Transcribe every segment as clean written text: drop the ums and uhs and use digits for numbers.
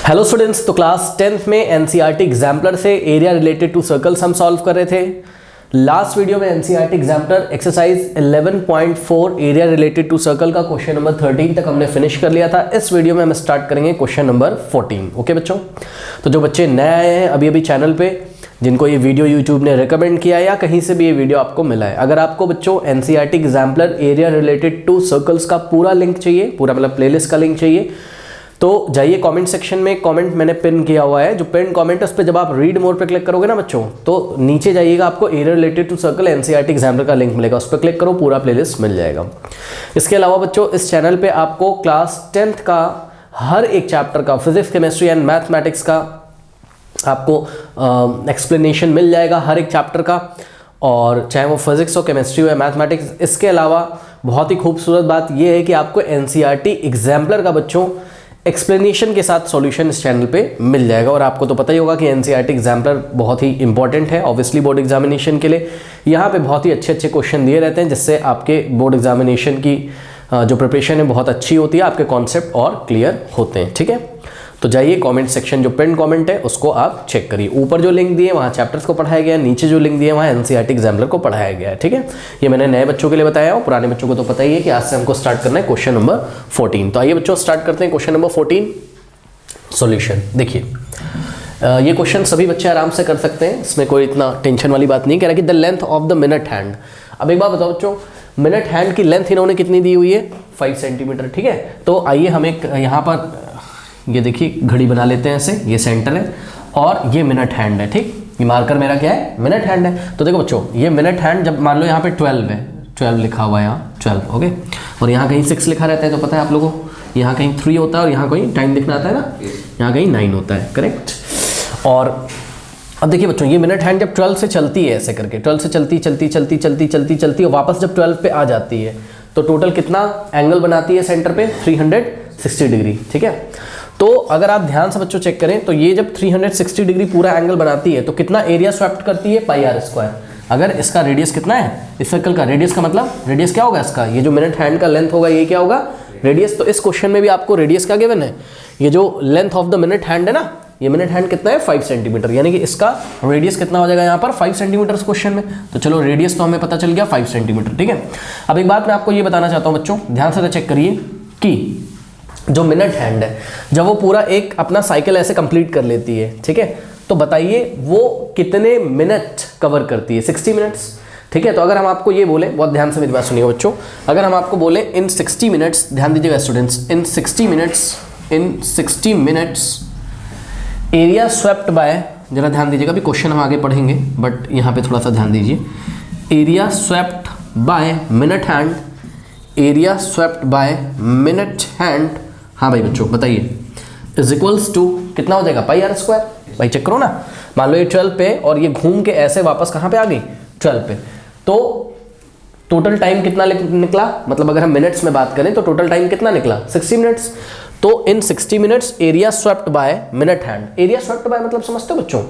Hello students, तो class 10th में NCERT exemplar से एरिया रिलेटेड टू सर्कल्स हम सॉल्व कर रहे थे। लास्ट वीडियो में NCERT exemplar exercise 11.4 area related to circle का क्वेश्चन नंबर 13 तक हमने फिनिश कर लिया था। इस वीडियो में हम स्टार्ट करेंगे क्वेश्चन नंबर 14। ओके बच्चों, तो जो बच्चे नए आए हैं अभी चैनल पे, जिनको ये वीडियो यूट्यूब ने रिकमेंड किया या कहीं से भी ये वीडियो आपको मिला है, अगर आपको बच्चों NCERT exemplar area related to circles का पूरा लिंक चाहिए, पूरा मतलब प्लेलिस्ट का लिंक चाहिए, तो जाइए कमेंट सेक्शन में, कमेंट मैंने पिन किया हुआ है, जो पिन कमेंट है उस पर जब आप रीड मोर पे क्लिक करोगे ना बच्चों, तो नीचे जाइएगा, आपको area related to circle NCERT exemplar का लिंक मिलेगा, उस पर क्लिक करो, पूरा प्लेलिस्ट मिल जाएगा। इसके अलावा बच्चों इस चैनल पे आपको क्लास 10th का हर एक चैप्टर का, फिजिक्स, केमिस्ट्री एंड मैथमेटिक्स का आपको एक्सप्लेनेशन मिल जाएगा हर एक चैप्टर का, और चाहे वो फिजिक्स हो, केमिस्ट्री हो या मैथमेटिक्स। इसके अलावा बहुत ही खूबसूरत बात यह है कि आपको एनसीईआरटी एग्जाम्पलर का बच्चों एक्सप्लेनेशन के साथ सॉल्यूशन इस चैनल पे मिल जाएगा। और आपको तो पता ही होगा कि एनसीईआरटी एग्जाम्पलर बहुत ही इंपॉर्टेंट है ऑब्वियसली बोर्ड एग्जामिनेशन के लिए। यहाँ पे बहुत ही अच्छे अच्छे क्वेश्चन दिए रहते हैं, जिससे आपके बोर्ड एग्जामिनेशन की जो प्रिपरेशन है बहुत अच्छी होती है, आपके कॉन्सेप्ट और क्लियर होते हैं। ठीक है, तो जाइए कमेंट सेक्शन, जो पिन कमेंट है उसको आप चेक करिए। ऊपर जो लिंक दिए वहाँ चैप्टर्स को पढ़ाया गया है, नीचे जो लिंक दिए वहाँ एनसीईआरटी एग्जाम्पलर को पढ़ाया गया है। ठीक है, ये मैंने नए बच्चों के लिए बताया, और पुराने बच्चों को तो पता ही है कि आज से हमको स्टार्ट करना है क्वेश्चन नंबर 14। तो आइए बच्चों स्टार्ट करते हैं क्वेश्चन नंबर 14 सॉल्यूशन। देखिए ये क्वेश्चन सभी बच्चे आराम से कर सकते हैं, इसमें कोई इतना टेंशन वाली बात नहीं। कह रहा है कि the length of the minute hand. अब एक बात बताओ बच्चों, मिनट हैंड की लेंथ इन्होंने कितनी दी हुई है? 5 सेंटीमीटर। ठीक है, तो आइए हम एक यहाँ पर ये देखिए घड़ी बना लेते हैं ऐसे, ये सेंटर है और ये मिनट हैंड है। ठीक, ये मार्कर मेरा क्या है? मिनट हैंड है। तो देखो बच्चों, ये मिनट हैंड जब मान लो यहाँ पे 12 है, 12 लिखा हुआ है यहाँ 12, ओके, और यहाँ कहीं 6 लिखा रहता है, तो पता है आप लोगों को, यहाँ कहीं 3 होता है और यहाँ कहीं टाइम दिखना आता है ना, यहाँ कहीं 9 होता है, करेक्ट। और अब देखिए बच्चों, ये मिनट हैंड जब 12 से चलती है ऐसे करके, 12 से चलती और वापस जब 12 पे आ जाती है, तो टोटल कितना एंगल बनाती है सेंटर पे? 360 डिग्री। ठीक है, तो अगर आप ध्यान से बच्चों चेक करें, तो ये जब 360 डिग्री पूरा एंगल बनाती है, तो कितना एरिया स्वैप्ट करती है? पाई आर स्क्वायर। अगर इसका रेडियस कितना है इस सर्कल का, रेडियस का मतलब रेडियस क्या होगा इसका? ये जो मिनट हैंड का लेंथ होगा ये क्या होगा? रेडियस। तो इस क्वेश्चन में भी आपको रेडियस का गिवन है, ये जो length of the minute hand है ना, ये मिनट हैंड कितना है? 5 सेंटीमीटर, यानी कि इसका रेडियस कितना हो जाएगा यहाँ पर? 5 सेंटीमीटर इस क्वेश्चन में। तो चलो रेडियस तो हमें पता चल गया 5 सेंटीमीटर। ठीक है, अब एक बात मैं आपको ये बताना चाहता हूँ बच्चों, ध्यान से चेक करिए कि जो मिनट हैंड है जब वो पूरा एक अपना साइकिल ऐसे कंप्लीट कर लेती है, ठीक है, तो बताइए वो कितने मिनट कवर करती है? 60 मिनट्स। ठीक है, तो अगर हम आपको ये बोले, बहुत ध्यान से मेरी बात सुनिए बच्चों, अगर हम आपको बोले इन 60 मिनट्स, ध्यान दीजिएगा स्टूडेंट्स, इन 60 मिनट्स एरिया स्वेप्ट बाय, जरा ध्यान दीजिएगा, अभी क्वेश्चन हम आगे पढ़ेंगे बट यहाँ पे थोड़ा सा ध्यान दीजिए, area swept by minute hand, area swept by minute hand, हाँ भाई बच्चों बताइए, इज इक्वल्स टू कितना हो जाएगा? Pi are square. भाई चेक करो ना, मान लो ये 12 पे और ये घूम के ऐसे वापस कहाँ पे आ गई? 12 पे। तो टोटल टाइम कितना निकला? मतलब अगर हम मिनट्स में बात करें तो टोटल टाइम कितना निकला? 60 मिनट्स। तो इन 60 minutes area swept by minute hand, area swept bye मतलब समझते हो बच्चों?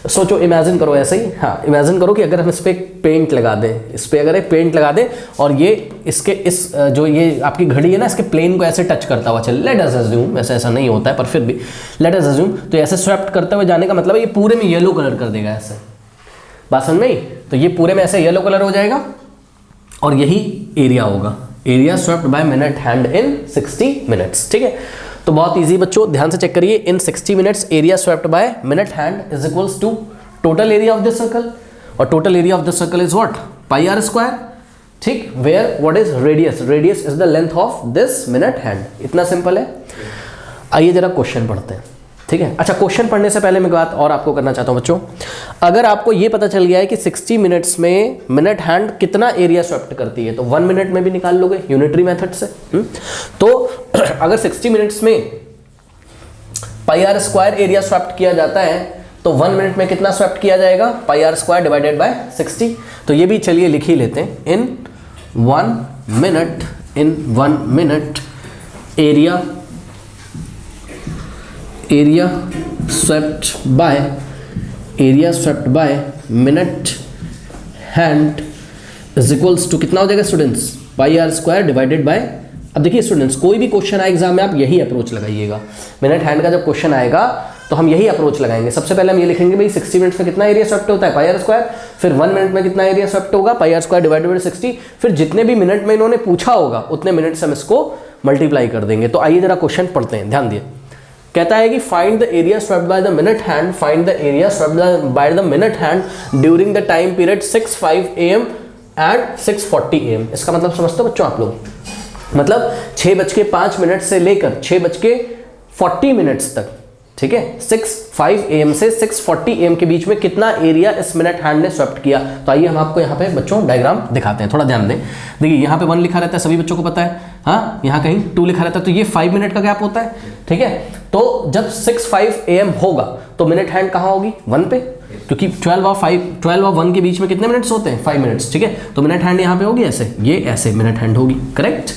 सोचो, इमेजिन करो ऐसे ही, हाँ इमेजिन करो कि अगर हम इस पर पेंट लगा दें, इस पर अगर एक पेंट लगा दें और ये इसके इस जो ये आपकी घड़ी है ना, इसके प्लेन को ऐसे टच करता हुआ चले, लेट अस अज्यूम, वैसे ऐसा नहीं होता है पर फिर भी लेट अस अज्यूम, तो ऐसे स्वेप्ट करते हुए जाने का मतलब है ये पूरे में येलो कलर कर देगा ऐसे, बात समझ में आई? तो ये पूरे में ऐसे येलो कलर हो जाएगा और यही एरिया होगा, area swept by minute hand in 60 minutes. ठीक है, तो बहुत इजी बच्चों, ध्यान से चेक करिए, in 60 minutes area swept by minute hand is equals to total area of this circle, और total area of this circle is what? Pi are square. ठीक, where what is radius? Radius is the length of this minute hand. इतना simple है। आइए जरा question पढ़ते हैं। ठीक है, अच्छा क्वेश्चन पढ़ने से पहले मैं बात और आपको करना चाहता हूं बच्चों, अगर आपको ये पता चल गया है कि 60 मिनट्स में मिनट हैंड कितना एरिया स्वेप्ट करती है, तो 1 मिनट में भी निकाल लोगे यूनिटरी मेथड से। तो अगर 60 मिनट्स में पाई आर स्क्वायर एरिया स्वेप्ट किया जाता है, तो 1 मिनट में कितना स्वेप्ट किया जाएगा? Pi are square divided by 60। तो ये भी चलिए लिख ही लेते हैं, in 1 minute area swept by minute hand is equals to कितना हो जाएगा students? Pi are square divided by अब देखिए स्टूडेंट्स, कोई भी क्वेश्चन आए एग्जाम में आप यही अप्रोच लगाइएगा। मिनट हैंड का जब क्वेश्चन आएगा तो हम यही अप्रोच लगाएंगे। सबसे पहले हम ये लिखेंगे भाई 60 मिनट्स में कितना एरिया स्वेप्ट होता है, पाई आर स्क्वायर। फिर 1 मिनट में कितना एरिया स्वेप्ट होगा, पाई आर स्क्वायर डिवाइडेड बाय 60। फिर जितने भी मिनट में इन्होंने पूछा होगा उतने मिनट से हम इसको मल्टीप्लाई कर देंगे। तो आइए जरा क्वेश्चन पढ़ते हैं, ध्यान दिए। कहता है कि find the area swept by the minute hand, find the area swept by the minute hand during the time period 6:05 AM and 6:40 AM। इसका मतलब समझते हो बच्चों आप लोग, मतलब 6:05 से लेकर 6:40 तक, ठीक है, 6:05 AM से 6:40 AM के बीच में कितना एरिया इस मिनट हैंड ने स्वेप्ट किया। तो आइए हम आपको यहाँ पे बच्चों डायग्राम दिखाते हैं, थोड़ा ध्यान दें। देखिए यहाँ पे 1 लिखा रहता है, सभी बच्चों को पता है, हाँ, यहाँ कहीं 2 लिखा रहता है, तो ये 5 मिनट का गैप होता है, ठीक है। तो जब 6:05 AM होगा तो मिनट हैंड कहाँ होगी, 1 पे, क्योंकि 12 और 1 के बीच में कितने मिनट्स होते हैं, 5 मिनट्स, ठीक है। तो मिनट हैंड यहाँ पे होगी ऐसे, ये ऐसे मिनट हैंड होगी, करेक्ट।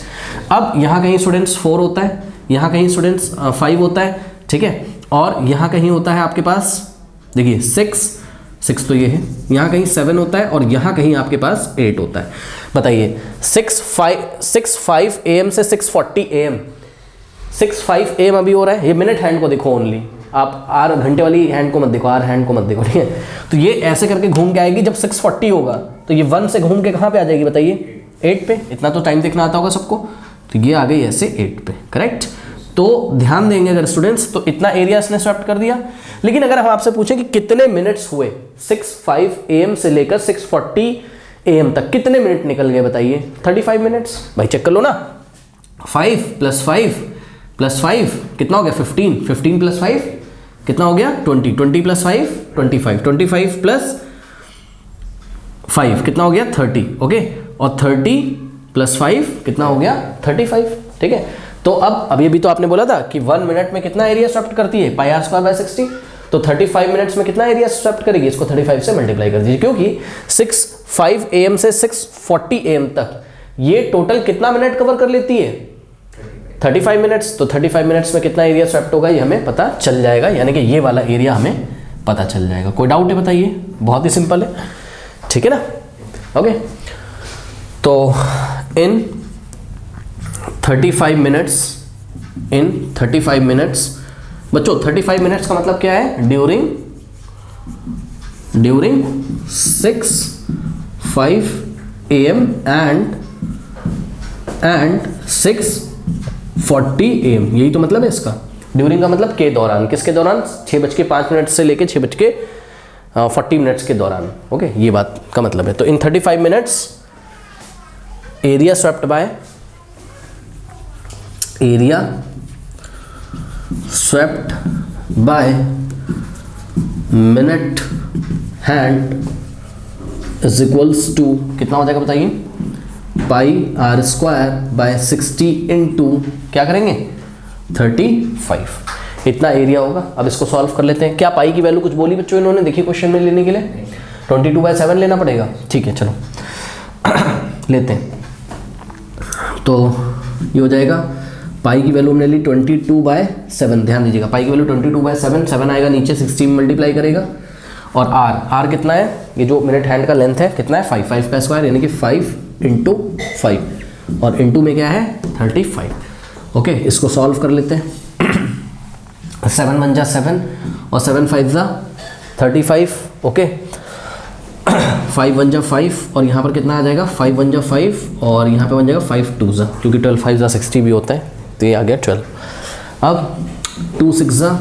अब यहाँ कहीं स्टूडेंट्स 4 होता है, यहाँ कहीं स्टूडेंट्स 5 होता है, ठीक है, और यहाँ कहीं होता है आपके पास, देखिए 6 तो ये है, यहाँ कहीं 7 होता है और यहाँ कहीं आपके पास 8 होता है। बताइए 6:05 AM से 6:40 AM, 6:05 AM अभी हो रहा है। ये मिनट हैंड को देखो ओनली, आप आर घंटे वाली हैंड को मत देखो, आर हैंड को मत देखो, ठीक है। तो ये ऐसे करके घूम के आएगी, जब 6:40 होगा तो ये 1 से घूम के कहाँ पे आ जाएगी बताइए, 8 पे। इतना तो टाइम देखना आता होगा सबको, तो ये आ गई ऐसे 8 पे, करेक्ट। तो ध्यान देंगे अगर स्टूडेंट्स, तो इतना एरिया इसने स्वेप्ट कर दिया। लेकिन अगर हम आपसे पूछें कि कितने मिनट्स हुए 6:05 AM से लेकर 6:40 AM तक, कितने मिनट निकल गए बताइए, 35 मिनट्स। भाई चेक कर लो ना, 5 + 5 + 5 कितना हो गया, 15, 15 + 5 कितना हो गया, 20, 20 + 5 25, 25 + 5 कितना हो गया, 30, ओके। और 30 + 5 कितना हो गया, 35, ठीक है। तो अब अभी तो आपने बोला था कि 1 मिनट में कितना एरिया स्वेप्ट करती है, पाई आर स्क्वायर बाय 60। तो 35 मिनट्स में कितना एरिया स्वेप्ट करेगी, इसको 35 से मल्टीप्लाई कर दीजिए, क्योंकि 6:05 AM से 6:40 AM तक ये टोटल कितना मिनट कवर कर लेती है, 35 मिनट्स। तो 35 मिनट्स में कितना एरिया स्वेप्ट होगा ये हमें पता चल जाएगा, यानी कि ये वाला एरिया हमें पता चल जाएगा। कोई डाउट है बताइए, बहुत ही सिंपल है, ठीक है ना, ओके। तो इन 35 मिनट्स बच्चों, 35 मिनट्स का मतलब क्या है, ड्यूरिंग 6:05 AM एंड 6:40 AM, यही तो मतलब है इसका। ड्यूरिंग का मतलब के दौरान, किसके दौरान, 6:05 से लेके 6:40 के दौरान, ओके, ये बात का मतलब है। तो in 35 minutes area swept by minute hand is equals to कितना हो जाएगा बताइए, pi are square by 60 into क्या करेंगे, 35, इतना एरिया होगा। अब इसको सॉल्व कर लेते हैं। क्या पाई की वैल्यू कुछ बोली बच्चों इन्होंने, देखिए क्वेश्चन में लेने के लिए 22/7 लेना पड़ेगा, ठीक है, चलो लेते हैं। तो ये हो जाएगा, पाई की वैल्यू हमने ली 22/7, ध्यान दीजिएगा, पाई की वैल्यू 22/7, 7 आएगा नीचे, 60 में मल्टीप्लाई करेगा। और आर कितना है, ये जो मिनट हैंड का लेंथ है कितना है, 5 का स्क्वायर, यानी कि 5 × 5, और इंटू में क्या है 35, ओके। इसको सॉल्व कर लेते हैं। 7 × 7 और 7 × 5 35, ओके। 5 × 5 और यहाँ पर कितना आ जाएगा, 5 × 5 और यहाँ पे बन जाएगा 5 × 2, क्योंकि 12 × 5 60 भी होता है, तो ये आ गया 12। अब 2 × 6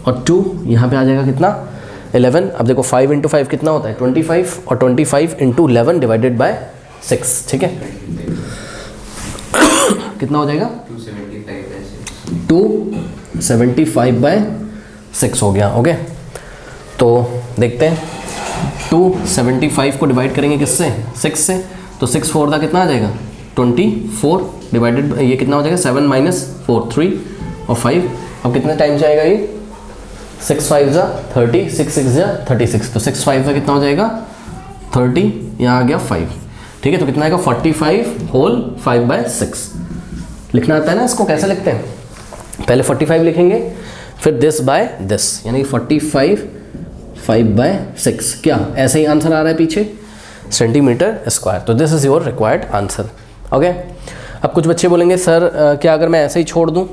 और 2, यहाँ पे आ जाएगा कितना, 11। अब देखो 5 × 5 कितना होता है, 25, और 25 × 11 डिवाइडेड बाय 6, ठीक है, कितना हो जाएगा, 275/6 हो गया, ओके। तो देखते हैं, 275 को डिवाइड करेंगे किससे, 6 से, तो 6 4 का कितना आ जाएगा, 24 डिवाइडेड, ये कितना हो जाएगा, 7 - 4 3 और 5। अब कितने टाइम से आएगा ये, 6 5 30, 6 6 36, तो 6 5 कितना हो जाएगा 30, यहाँ आ गया 5, ठीक है। तो कितना आएगा 45 होल 5/6 लिखना आता है ना, इसको कैसे लिखते हैं, पहले 45 लिखेंगे, फिर दिस बाय दिस, यानी 45 5/6, क्या ऐसे ही आंसर आ रहा है पीछे, सेंटीमीटर स्क्वायर। तो this is your required answer, okay. अब कुछ बच्चे बोलेंगे सर क्या अगर मैं ऐसे ही छोड़ दूँ?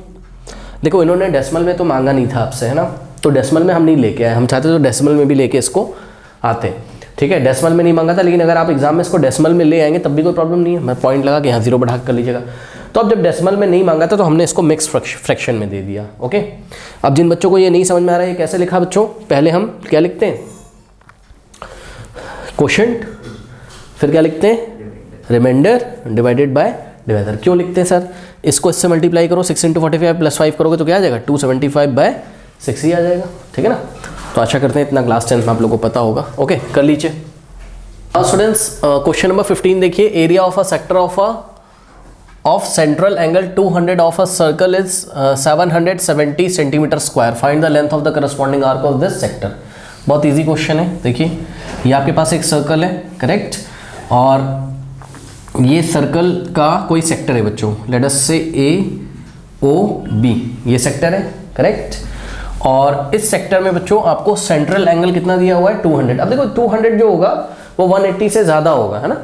देखो इन्होंने डेसिमल में तो मांगा नहीं था आपसे, है ना, तो डेसिमल में हम नहीं लेके आए, हम चाहते तो डेसिमल में भी लेके इसको आते, ठीक है। डेसिमल में नहीं मांगा था, लेकिन अगर आप एग्जाम में इसको डेसिमल में ले आएंगे तब भी कोई प्रॉब्लम नहीं है, मैं पॉइंट लगा के यहाँ 0 बढ़ा कर लीजिएगा। तो अब जब डेसिमल में नहीं मांगा था तो हमने इसको मिक्स फ्रैक्शन में दे दिया, ओके। अब जिन बच्चों को ये नहीं समझ में आ रहा है ये कैसे लिखा बच्चों, पहले हम क्या लिखते हैं, क्वोशंट, फिर क्या लिखते हैं, रिमाइंडर डिवाइडेड बाय डिवाइडर। क्यों लिखते हैं सर? इसको इससे मल्टीप्लाई करो, 6 × 45 + 5 करोगे तो क्या आ जाएगा, 275/6 ही आ जाएगा, ठीक है ना। तो आशा करते हैं इतना क्लास 10 में आप लोगों को पता होगा, ओके। कर लीजिए स्टूडेंट्स, क्वेश्चन नंबर 15 देखिए, area of a sector of central angle 200 of a circle is 770 centimetre square, find the length of the corresponding arc of this sector. बहुत इजी क्वेश्चन है। देखिए ये आपके पास एक सर्कल है, करेक्ट, और ये सर्कल का कोई सेक्टर है बच्चों, लेट अस से AOB, ये सेक्टर है, करेक्ट। और इस सेक्टर में बच्चों आपको सेंट्रल एंगल कितना दिया हुआ है, 200। अब देखो 200 जो होगा वो 180 से ज़्यादा होगा, है ना।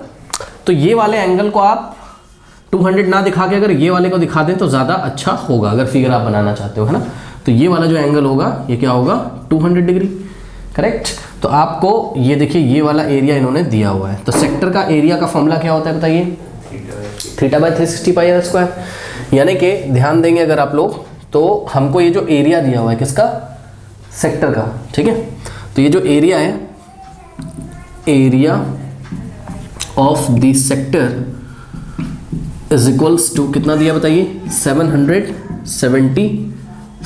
तो ये वाले एंगल को आप 200 ना दिखा के अगर ये वाले को दिखा दें तो ज़्यादा अच्छा होगा, अगर फिगर आप बनाना चाहते हो, है ना। तो ये वाला जो एंगल होगा ये क्या होगा, 200 डिग्री, करेक्ट। तो आपको ये देखिए ये वाला एरिया इन्होंने दिया हुआ है। तो सेक्टर का एरिया का फॉर्मूला क्या होता है बताइए, θ/360πr²। यानी कि ध्यान देंगे अगर आप लोग तो हमको ये जो एरिया दिया हुआ है किसका, सेक्टर का, ठीक है। तो ये जो एरिया है, area of the sector is equals to कितना दिया बताइए, 770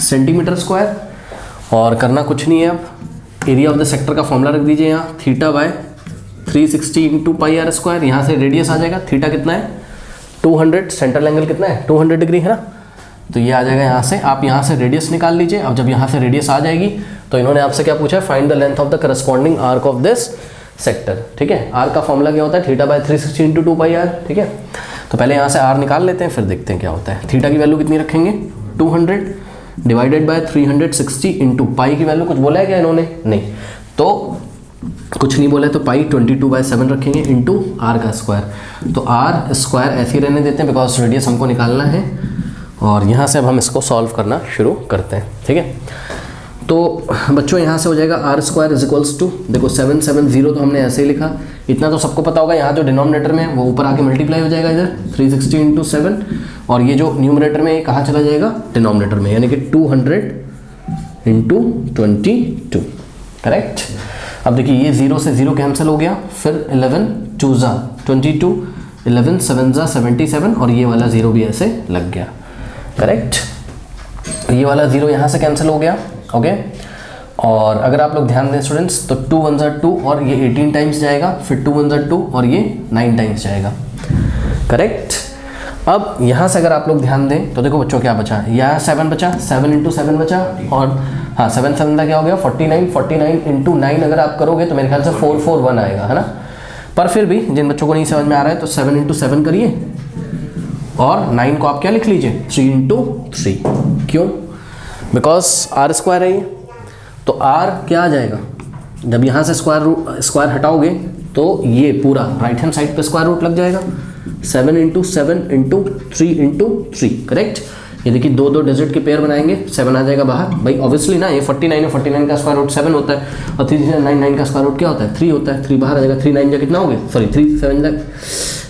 सेंटीमीटर स्क्वायर। और करना कुछ नहीं है, अब एरिया ऑफ द सेक्टर का फॉर्मूला रख दीजिए यहाँ, θ/360 × πr²। यहाँ से रेडियस आ जाएगा, थीटा कितना है 200, सेंट्रल एंगल कितना है 200 डिग्री, है ना। तो ये आ जाएगा यहाँ से, आप यहाँ से रेडियस निकाल लीजिए। अब जब यहाँ से रेडियस आ जाएगी तो इन्होंने आपसे क्या पूछा है, find the length of the corresponding arc of this sector, ठीक है। आर्क का फॉर्मूला क्या होता है, θ/360 × 2πr, ठीक है। तो पहले यहाँ से आर निकाल लेते हैं, फिर देखते हैं क्या होता है। थीटा की वैल्यू कितनी रखेंगे, 200 डिवाइडेड बाय 360 इंटू पाई की वैल्यू कुछ बोला है क्या इन्होंने, नहीं, तो कुछ नहीं बोला है, तो पाई 22/7 रखेंगे इंटू आर का स्क्वायर। तो आर स्क्वायर ऐसे ही रहने देते हैं बिकॉज रेडियस हमको निकालना है। और यहाँ से अब हम इसको सॉल्व करना शुरू करते हैं, ठीक है। तो बच्चों यहाँ से हो जाएगा r² इज इक्वल्स टू, देखो 770 तो हमने ऐसे ही लिखा, इतना तो सबको पता होगा। यहाँ जो डिनोमिनेटर में वो ऊपर आके मल्टीप्लाई हो जाएगा इधर 360 इंटू 7, और ये जो न्यूमरेटर में ये कहाँ चला जाएगा, डिनोमिनेटर में, यानी कि 200 इंटू 22, करेक्ट। अब देखिए ये 0 से 0 कैंसिल हो गया, फिर 11 2 ज़ा 22, 11 7 ज़ा 77, और ये वाला 0 भी ऐसे लग गया, करेक्ट। ये वाला 0 यहाँ से कैंसिल हो गया, ओके। और अगर आप लोग ध्यान दें स्टूडेंट्स तो 2 1 ज़ा 2 और ये 18 टाइम्स जाएगा, फिर 2 1 ज़ा 2 और ये 9 टाइम्स जाएगा, करेक्ट। अब यहाँ से अगर आप लोग ध्यान दें तो देखो बच्चों क्या बचा, यहाँ 7 बचा, 7 इंटू 7 बचा, और हाँ 7 7 का क्या हो गया 49, 49 इंटू 9 अगर आप करोगे तो मेरे ख्याल से 441 आएगा, है ना। पर फिर भी जिन बच्चों को नहीं समझ में आ रहा है तो 7 इंटू 7 करिए, और 9 को आप क्या लिख लीजिए 3 इंटू 3, क्यों, बिकॉज r² है ये। तो r क्या आ जाएगा, जब यहाँ से स्क्वायर हटाओगे तो ये पूरा राइट हैंड साइड पे स्क्वायर रूट लग जाएगा, 7 इंटू 7 इंटू 3 इंटू 3, करेक्ट। ये देखिए 2 डिजिट के पेयर बनाएंगे, 7 आ जाएगा बाहर, भाई ऑब्वियसली ना, ये 49 है, 49 का स्क्वायर रूट 7 होता है, और 3 9 का स्क्वायर रूट क्या होता है 3 होता है, 3 बाहर आ जाएगा, 3 9 जा कितना हो गया, सॉरी 3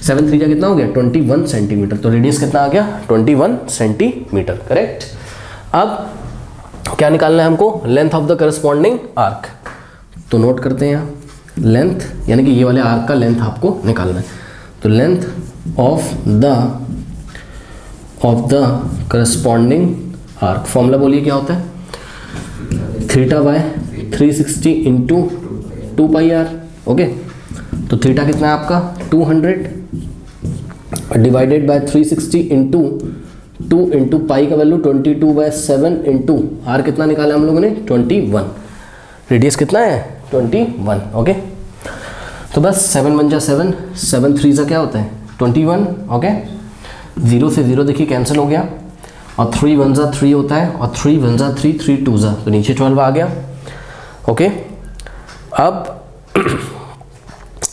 7 3 जा कितना हो गया 21 सेंटीमीटर। तो रेडियस कितना आ गया 21 सेंटीमीटर, करेक्ट। अब क्या निकालना है हमको, length of the corresponding arc. तो नोट करते हैं यहाँ लेंथ, यानी कि ये वाले आर्क का लेंथ आपको निकालना है। तो length of the corresponding arc, formula बोलिए क्या होता है, θ/360 इंटू 2πr, ओके। तो थीटा कितना है आपका 200 divided by 360 into 2 into pi का वैल्यू 22/7 इंटू आर कितना निकाला हम लोगों ने 21, रेडियस कितना है 21, ओके। तो बस 7 1 जा 7, 7 3 जा क्या होता है 21, ओके। 0 से 0 देखिए कैंसिल हो गया, और 3 1 जा 3 होता है, और 3 1 जा 3, 3 2 जा, तो नीचे 12 आ गया, ओके। अब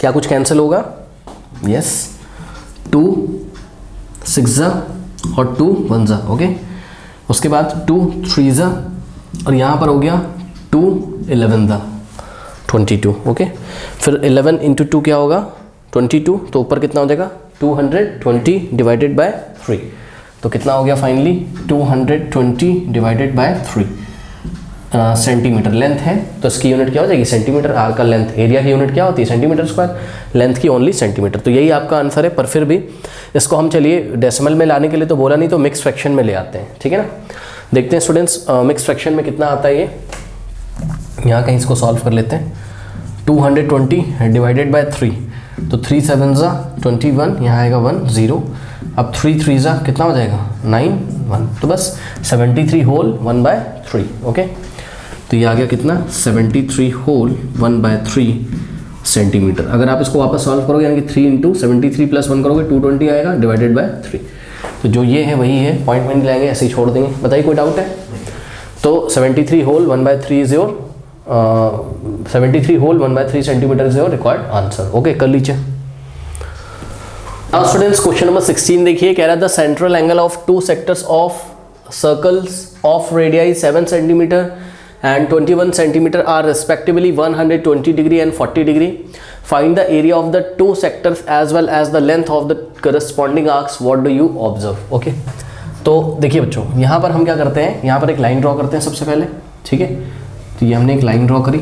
क्या कुछ कैंसिल होगा, यस 2 6 ज़ा और 2 1 ज़ा, ओके। उसके बाद 2 3 ज़ा और यहाँ पर हो गया 2 11 ज़ा 22, ओके। फिर 11 इंटू 2 क्या होगा 22, तो ऊपर कितना हो जाएगा 220 डिवाइडेड बाय 3, तो कितना हो गया finally 220 divided by 3 centimetre length है, तो इसकी यूनिट क्या हो जाएगी सेंटीमीटर। आर का लेंथ, एरिया की यूनिट क्या होती है सेंटीमीटर स्क्वायर, लेंथ की ओनली सेंटीमीटर। तो यही आपका आंसर है। पर फिर भी इसको हम चलिए डेसिमल में लाने के लिए तो बोला नहीं, तो मिक्स फ्रैक्शन में ले आते हैं, ठीक है ना। देखते हैं स्टूडेंट्स मिक्स फ्रैक्शन में कितना आता है ये, यहाँ कहीं इसको सॉल्व कर लेते हैं। 220 डिवाइडेड बाय 3, तो 3 7 ज़ा 21, यहाँ आएगा 1 0, अब 3 3 ज़ा कितना हो जाएगा 9 1, तो बस 73 होल 1/3, ओके। तो ये आ गया कितना 73 होल 1/3 सेंटीमीटर। अगर आप इसको वापस सॉल्व करोगे यानी कि 3 इंटू 73 प्लस 1 करोगे 220 आएगा डिवाइडेड बाय 3, तो जो ये है वही है, पॉइंट में नहीं लाएंगे, ऐसे ही छोड़ देंगे। बताइए कोई डाउट है। तो 73 whole 1/3 is your 73 whole 1/3 centimetre is your required answer, okay. कर लीजिए। नाउ स्टूडेंट्स क्वेश्चन नंबर 16 देखिए, कह रहा था central angle of 2 sectors of circles of radii 7 centimetre and 21 centimeter are respectively 120 degree and 40 degree. Find the area of the 2 sectors as well as the length of the corresponding arcs. What do you observe? Okay. तो देखिए बच्चों, यहाँ पर हम क्या करते हैं, यहाँ पर एक लाइन ड्रॉ करते हैं सबसे पहले, ठीक है। तो ये हमने एक लाइन ड्रॉ करी।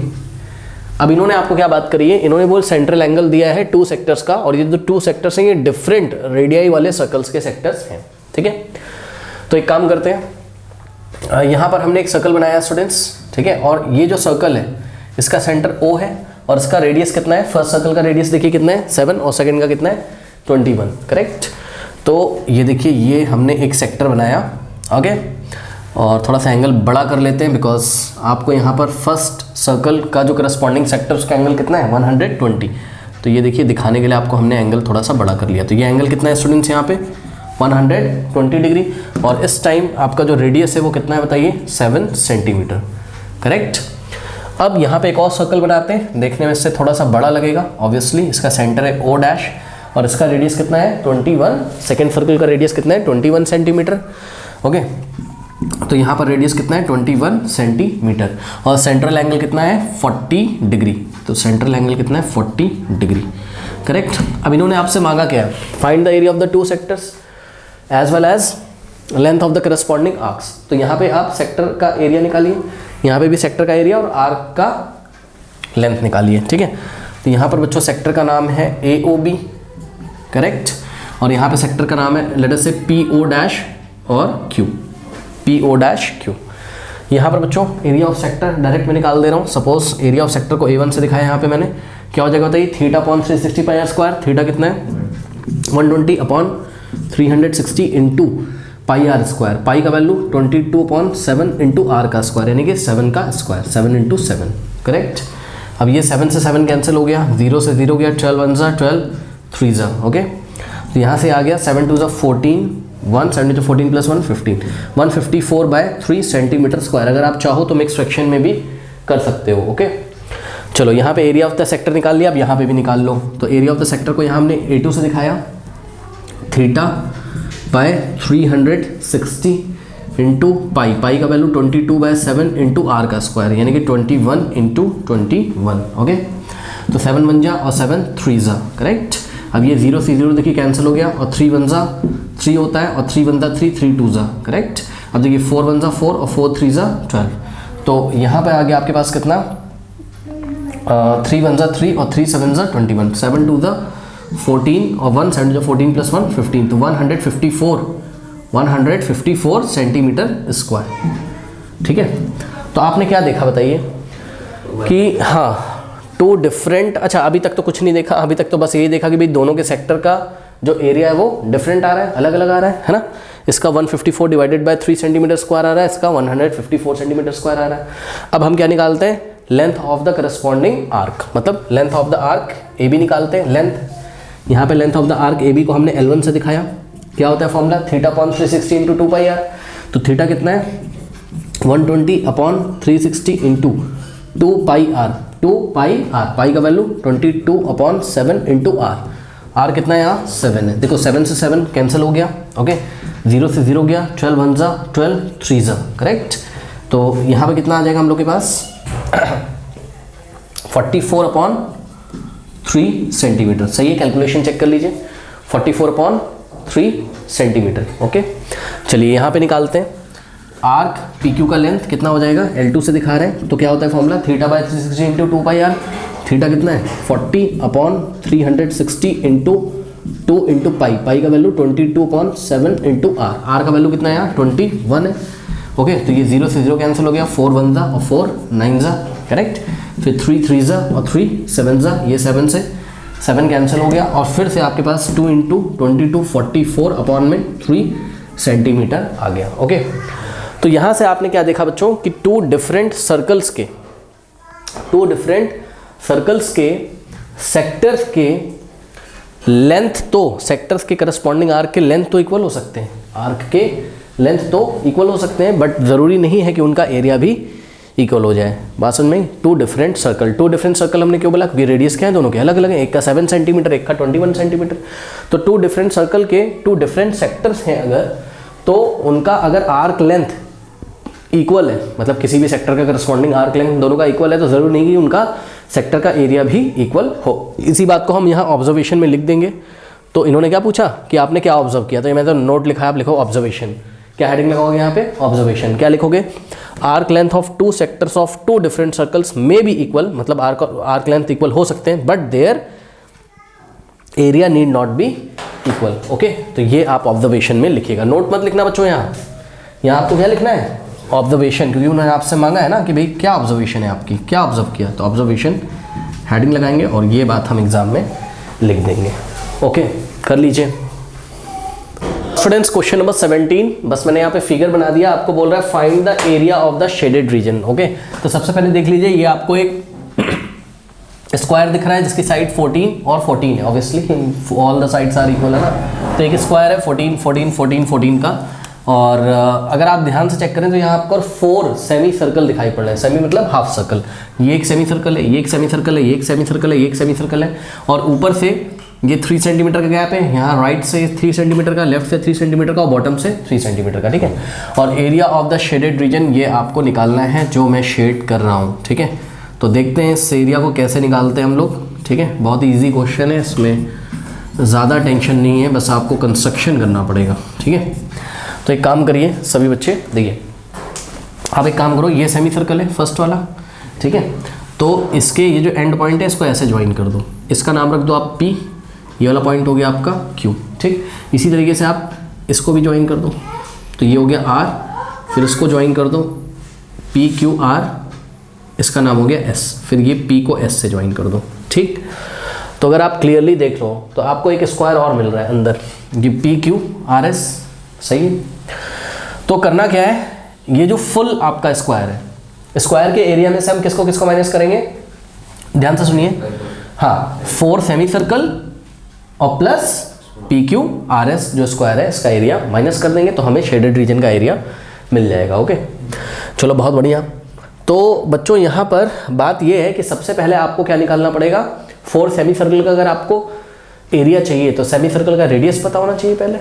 अब इन्होंने आपको क्या बात करी है, इन्होंने बोल सेंट्रल एंगल दिया है 2 सेक्टर्स का, और ये जो 2 सेक्टर्स हैं ये डिफरेंट रेडियाई वाले सर्कल्स के सेक्टर्स हैं, ठीक है। तो एक काम करते हैं, यहाँ पर हमने एक सर्कल बनाया स्टूडेंट्स, ठीक है, और ये जो सर्कल है इसका सेंटर O है और इसका रेडियस कितना है, फर्स्ट सर्कल का रेडियस देखिए कितना है 7 और सेकंड का कितना है 21, करेक्ट। तो ये देखिए ये हमने एक सेक्टर बनाया, ओके। और थोड़ा सा एंगल बड़ा कर लेते हैं बिकॉज आपको यहाँ पर फर्स्ट सर्कल का जो करस्पॉन्डिंग सेक्टर उसका एंगल कितना है 120, तो ये देखिए दिखाने के लिए आपको हमने एंगल थोड़ा सा बड़ा कर लिया। तो ये एंगल कितना है स्टूडेंट्स यहाँ पे 120 डिग्री, और इस टाइम आपका जो रेडियस है वो कितना है बताइए 7 सेंटीमीटर, करेक्ट। अब यहाँ पे एक और सर्कल बनाते हैं, देखने में इससे थोड़ा सा बड़ा लगेगा ऑब्वियसली। इसका सेंटर है O डैश और इसका रेडियस कितना है 21, सेकेंड सर्कल का रेडियस कितना है 21 सेंटीमीटर, ओके। तो यहाँ पर रेडियस कितना है 21 सेंटीमीटर और सेंट्रल एंगल कितना है 40 डिग्री, तो सेंट्रल एंगल कितना है 40 डिग्री, करेक्ट। अब इन्होंने आपसे मांगा क्या है, find the area of the 2 sectors as well as length of the corresponding arcs. तो यहाँ पे आप सेक्टर का एरिया निकालिए, यहाँ पे भी सेक्टर का एरिया और आर्क का लेंथ निकालिए, ठीक है। तो यहाँ पर बच्चों सेक्टर का नाम है AOB, करेक्ट, और यहाँ पे सेक्टर का नाम है लेट अस से PO डैश और Q, PO डैश Q। यहाँ पर बच्चों एरिया ऑफ सेक्टर डायरेक्ट मैं निकाल दे रहा हूँ। सपोज एरिया ऑफ सेक्टर को A1 से दिखाया यहाँ पे मैंने, क्या हो जाएगा बताइए theta upon 360 pi are square. Theta कितना है 120 upon 360 into pi are square, pi का वैल्यू 22/7 इंटू आर का स्क्वायर यानी कि 7 का स्क्वायर, 7 इंटू 7, करेक्ट। अब ये 7 से 7 कैंसिल हो गया, 0 से 0 गया, 12 1 ज़ा 12 3 ज़ा, ओके। तो यहाँ से आ गया 7 2 ज़ा 14, 1 7 2 14 प्लस 1 15, 154/3 सेंटीमीटर स्क्वायर। अगर आप चाहो तो मिक्स फ्रैक्शन में भी कर सकते हो, ओके। चलो यहाँ पे एरिया ऑफ द सेक्टर निकाल लिया, अब यहाँ पे भी निकाल लो। तो एरिया ऑफ द सेक्टर को यहाँ हमने A2 से दिखाया, थीटा बाय 360 इंटू पाई, पाई का वैल्यू 22/7 इंटू आर का स्क्वायर यानी कि 21 इंटू 21, ओके। तो 7 1 जा और 7 3 ज़ा, करेक्ट। अब ये 0 से 0 देखिए कैंसिल हो गया और 3 1 ज़ा 3 होता है और 3 1 ज़ा 3 3 2 ज़ा, करेक्ट। अब देखिए 4 1 ज़ा 4 और 4 3 ज़ा 12, तो यहाँ पे आ गया आपके पास कितना 3 1 ज़ा 3 और 3 7 ज़ा 21, 7 2 ज़ा 14 और 1 7 14 प्लस 1 15, तो 154 सेंटीमीटर स्क्वायर, ठीक है। तो आपने क्या देखा बताइए कि हाँ 2 डिफरेंट, अच्छा अभी तक तो कुछ नहीं देखा, अभी तक तो बस यही देखा कि भाई दोनों के सेक्टर का जो एरिया है वो डिफरेंट आ रहा है, अलग अलग आ रहा है ना। इसका 154 डिवाइडेड बाय 3 सेंटीमीटर स्क्वायर आ रहा है, इसका 154 सेंटीमीटर स्क्वायर आ रहा है। अब हम क्या निकालते हैं, length of the corresponding arc, मतलब length of the arc AB निकालते हैं। लेंथ यहाँ पे length of the arc AB को हमने L1 से दिखाया, क्या होता है formula theta upon 360 into 2 pi r. तो थीटा कितना है 120 upon 360 into 2 pi r, 2 pi r, pi का वैल्यू 22/7 इंटू आर, आर कितना है यहाँ 7 है, देखो 7 से 7 कैंसिल हो गया, ओके 0 से 0 गया, 12 1 जा 12 3 जा, करेक्ट। तो यहाँ पे कितना आ जाएगा हम लोग के पास 44/3 सेंटीमीटर, सही है, कैलकुलेशन चेक कर लीजिए 44/3 सेंटीमीटर, ओके। चलिए यहाँ पे निकालते हैं आर्क पी क्यू का लेंथ कितना हो जाएगा, L2 से दिखा रहे हैं तो क्या होता है फॉर्मूला θ/360 इंटू 2πr, थीटा कितना है 40/360 इंटू 2 इंटू पाई, पाई का वैल्यू 22/7 इंटू आर, आर का वैल्यू कितना है यहाँ 21 है, ओके। तो ये 0 से 0 कैंसिल हो गया, 4 1 जा और 4 9 जा, करेक्ट। फिर 3 3 जा और 3 7 जा, ये 7 से 7 कैंसिल हो गया, और फिर से आपके पास 2 इंटू 22 44/3 सेंटीमीटर आ गया, ओके। तो यहाँ से आपने क्या देखा बच्चों कि टू डिफरेंट सर्कल्स के सेक्टर्स के लेंथ, तो सेक्टर्स के करस्पॉन्डिंग आर्क के लेंथ तो इक्वल हो सकते हैं, आर्क के लेंथ तो इक्वल हो सकते हैं, बट ज़रूरी नहीं है कि उनका एरिया भी इक्वल हो जाए। बात समझ में? टू डिफरेंट सर्कल हमने क्यों बोला, क्योंकि रेडियस क्या है दोनों के अलग अलग हैं, एक का 7 सेंटीमीटर एक का 21 सेंटीमीटर। तो टू डिफरेंट सर्कल के टू डिफरेंट सेक्टर्स हैं अगर, तो उनका अगर आर्क लेंथ इक्वल है, मतलब किसी भी सेक्टर का करस्पॉन्डिंग आर्क लेंथ दोनों का इक्वल है, तो ज़रूरी नहीं कि उनका सेक्टर का एरिया भी इक्वल हो। इसी बात को हम यहाँ ऑब्जर्वेशन में लिख देंगे। तो इन्होंने क्या पूछा कि आपने क्या ऑब्जर्व किया, तो ये मैं तो नोट लिखा है, आप लिखो ऑब्जर्वेशन। क्या हेडिंग लगाओगे यहाँ पे, ऑब्जर्वेशन। क्या लिखोगे, arc length of two sectors of two different circles may be equal, मतलब आर्क लेंथ इक्वल हो सकते हैं, but their area need not be equal, okay. तो ये आप ऑब्जर्वेशन में लिखिएगा, नोट मत लिखना बच्चों। यहाँ आपको क्या लिखना है, ऑब्जर्वेशन, क्योंकि उन्होंने आपसे मांगा है ना कि भाई क्या ऑब्जर्वेशन है आपकी, क्या ऑब्जर्व किया, तो ऑब्जर्वेशन हेडिंग लगाएंगे और ये बात हम एग्जाम में लिख देंगे, ओके। कर लीजिए स्टूडेंट्स, क्वेश्चन नंबर 17, बस मैंने यहाँ पे फिगर बना दिया, आपको बोल रहा है find the area of the shaded reason, okay. तो सबसे पहले देख लीजिए, ये आपको एक स्क्वायर दिख रहा है जिसकी साइड 14 और 14 है, obviously all the sides are equal है ना। तो एक स्क्वायर है 14 14 14 14 का, और अगर आप ध्यान से चेक करें तो यहाँ आपको 4 सेमी सर्कल दिखाई पड़ रहे हैं। सेमी मतलब हाफ सर्कल, ये एक सेमी सर्कल है, ये एक सेमी सर्कल है, ये एक सेमी सर्कल है, ये एक सेमी सर्कल है, और ऊपर से ये 3 सेंटीमीटर का गैप है, यहाँ राइट से 3 सेंटीमीटर का, लेफ्ट से 3 सेंटीमीटर का, और बॉटम से 3 सेंटीमीटर का, ठीक है। और area of the shaded region ये आपको निकालना है जो मैं शेड कर रहा हूँ, ठीक है। तो देखते हैं इस एरिया को कैसे निकालते हैं हम लोग, ठीक है। बहुत ही ईजी क्वेश्चन है, इसमें ज़्यादा टेंशन नहीं है, बस आपको कंस्ट्रक्शन करना पड़ेगा, ठीक है। तो एक काम करिए सभी बच्चे, देखिए आप एक काम करो, ये सेमी सर्कल है फर्स्ट वाला, ठीक है। तो इसके ये जो एंड पॉइंट है इसको ऐसे ज्वाइन कर दो, इसका नाम रख दो आप P, ये वाला पॉइंट हो गया आपका Q, ठीक। इसी तरीके से आप इसको भी ज्वाइन कर दो, तो ये हो गया R, फिर इसको ज्वाइन कर दो PQR, इसका नाम हो गया S, फिर ये P को S से ज्वाइन कर दो, ठीक। तो अगर आप क्लियरली देख लो तो आपको एक स्क्वायर और मिल रहा है अंदर, ये PQRS, सही है। तो करना क्या है, ये जो फुल आपका स्क्वायर है, स्क्वायर के एरिया में से हम किसको किसको माइनस करेंगे, ध्यान से सुनिए, हाँ 4 सेमी सर्कल और प्लस PQRS जो स्क्वायर है इसका एरिया माइनस कर देंगे, तो हमें शेडेड रीजन का एरिया मिल जाएगा, ओके। चलो बहुत बढ़िया। तो बच्चों यहाँ पर बात ये है कि सबसे पहले आपको क्या निकालना पड़ेगा, 4 सेमी सर्कल का अगर आपको एरिया चाहिए तो सेमी सर्कल का रेडियस पता होना चाहिए पहले,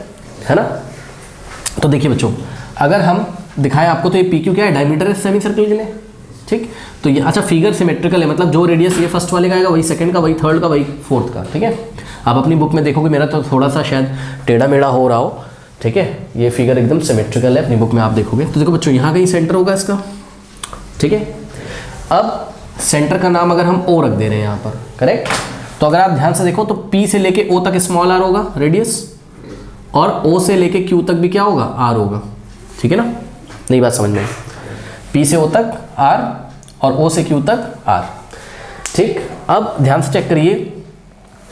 है ना। तो देखिए बच्चों, अगर हम दिखाएं आपको, तो ये PQ क्या है, डायमीटर है सेमी सर्कल के लिए, ठीक। तो ये अच्छा फिगर सिमेट्रिकल है, मतलब जो रेडियस ये फर्स्ट वाले का आएगा वही सेकंड का, वही थर्ड का, वही फोर्थ का, ठीक है। आप अपनी बुक में देखोगे, मेरा तो थोड़ा सा शायद टेढ़ा मेढ़ा हो रहा हो, ठीक है। ये फिगर एकदम सिमेट्रिकल है, अपनी बुक में आप देखोगे तो देखो बच्चों यहाँ कहीं सेंटर होगा इसका, ठीक है। अब सेंटर का नाम अगर हम O रख दे रहे हैं यहाँ पर, करेक्ट। तो अगर आप ध्यान से देखो तो P से लेके O तक स्मॉल r होगा रेडियस, और O से लेके Q तक भी क्या होगा, R होगा, ठीक है ना। नई बात समझ में, P से O तक R और O से Q तक R, ठीक। अब ध्यान से चेक करिए,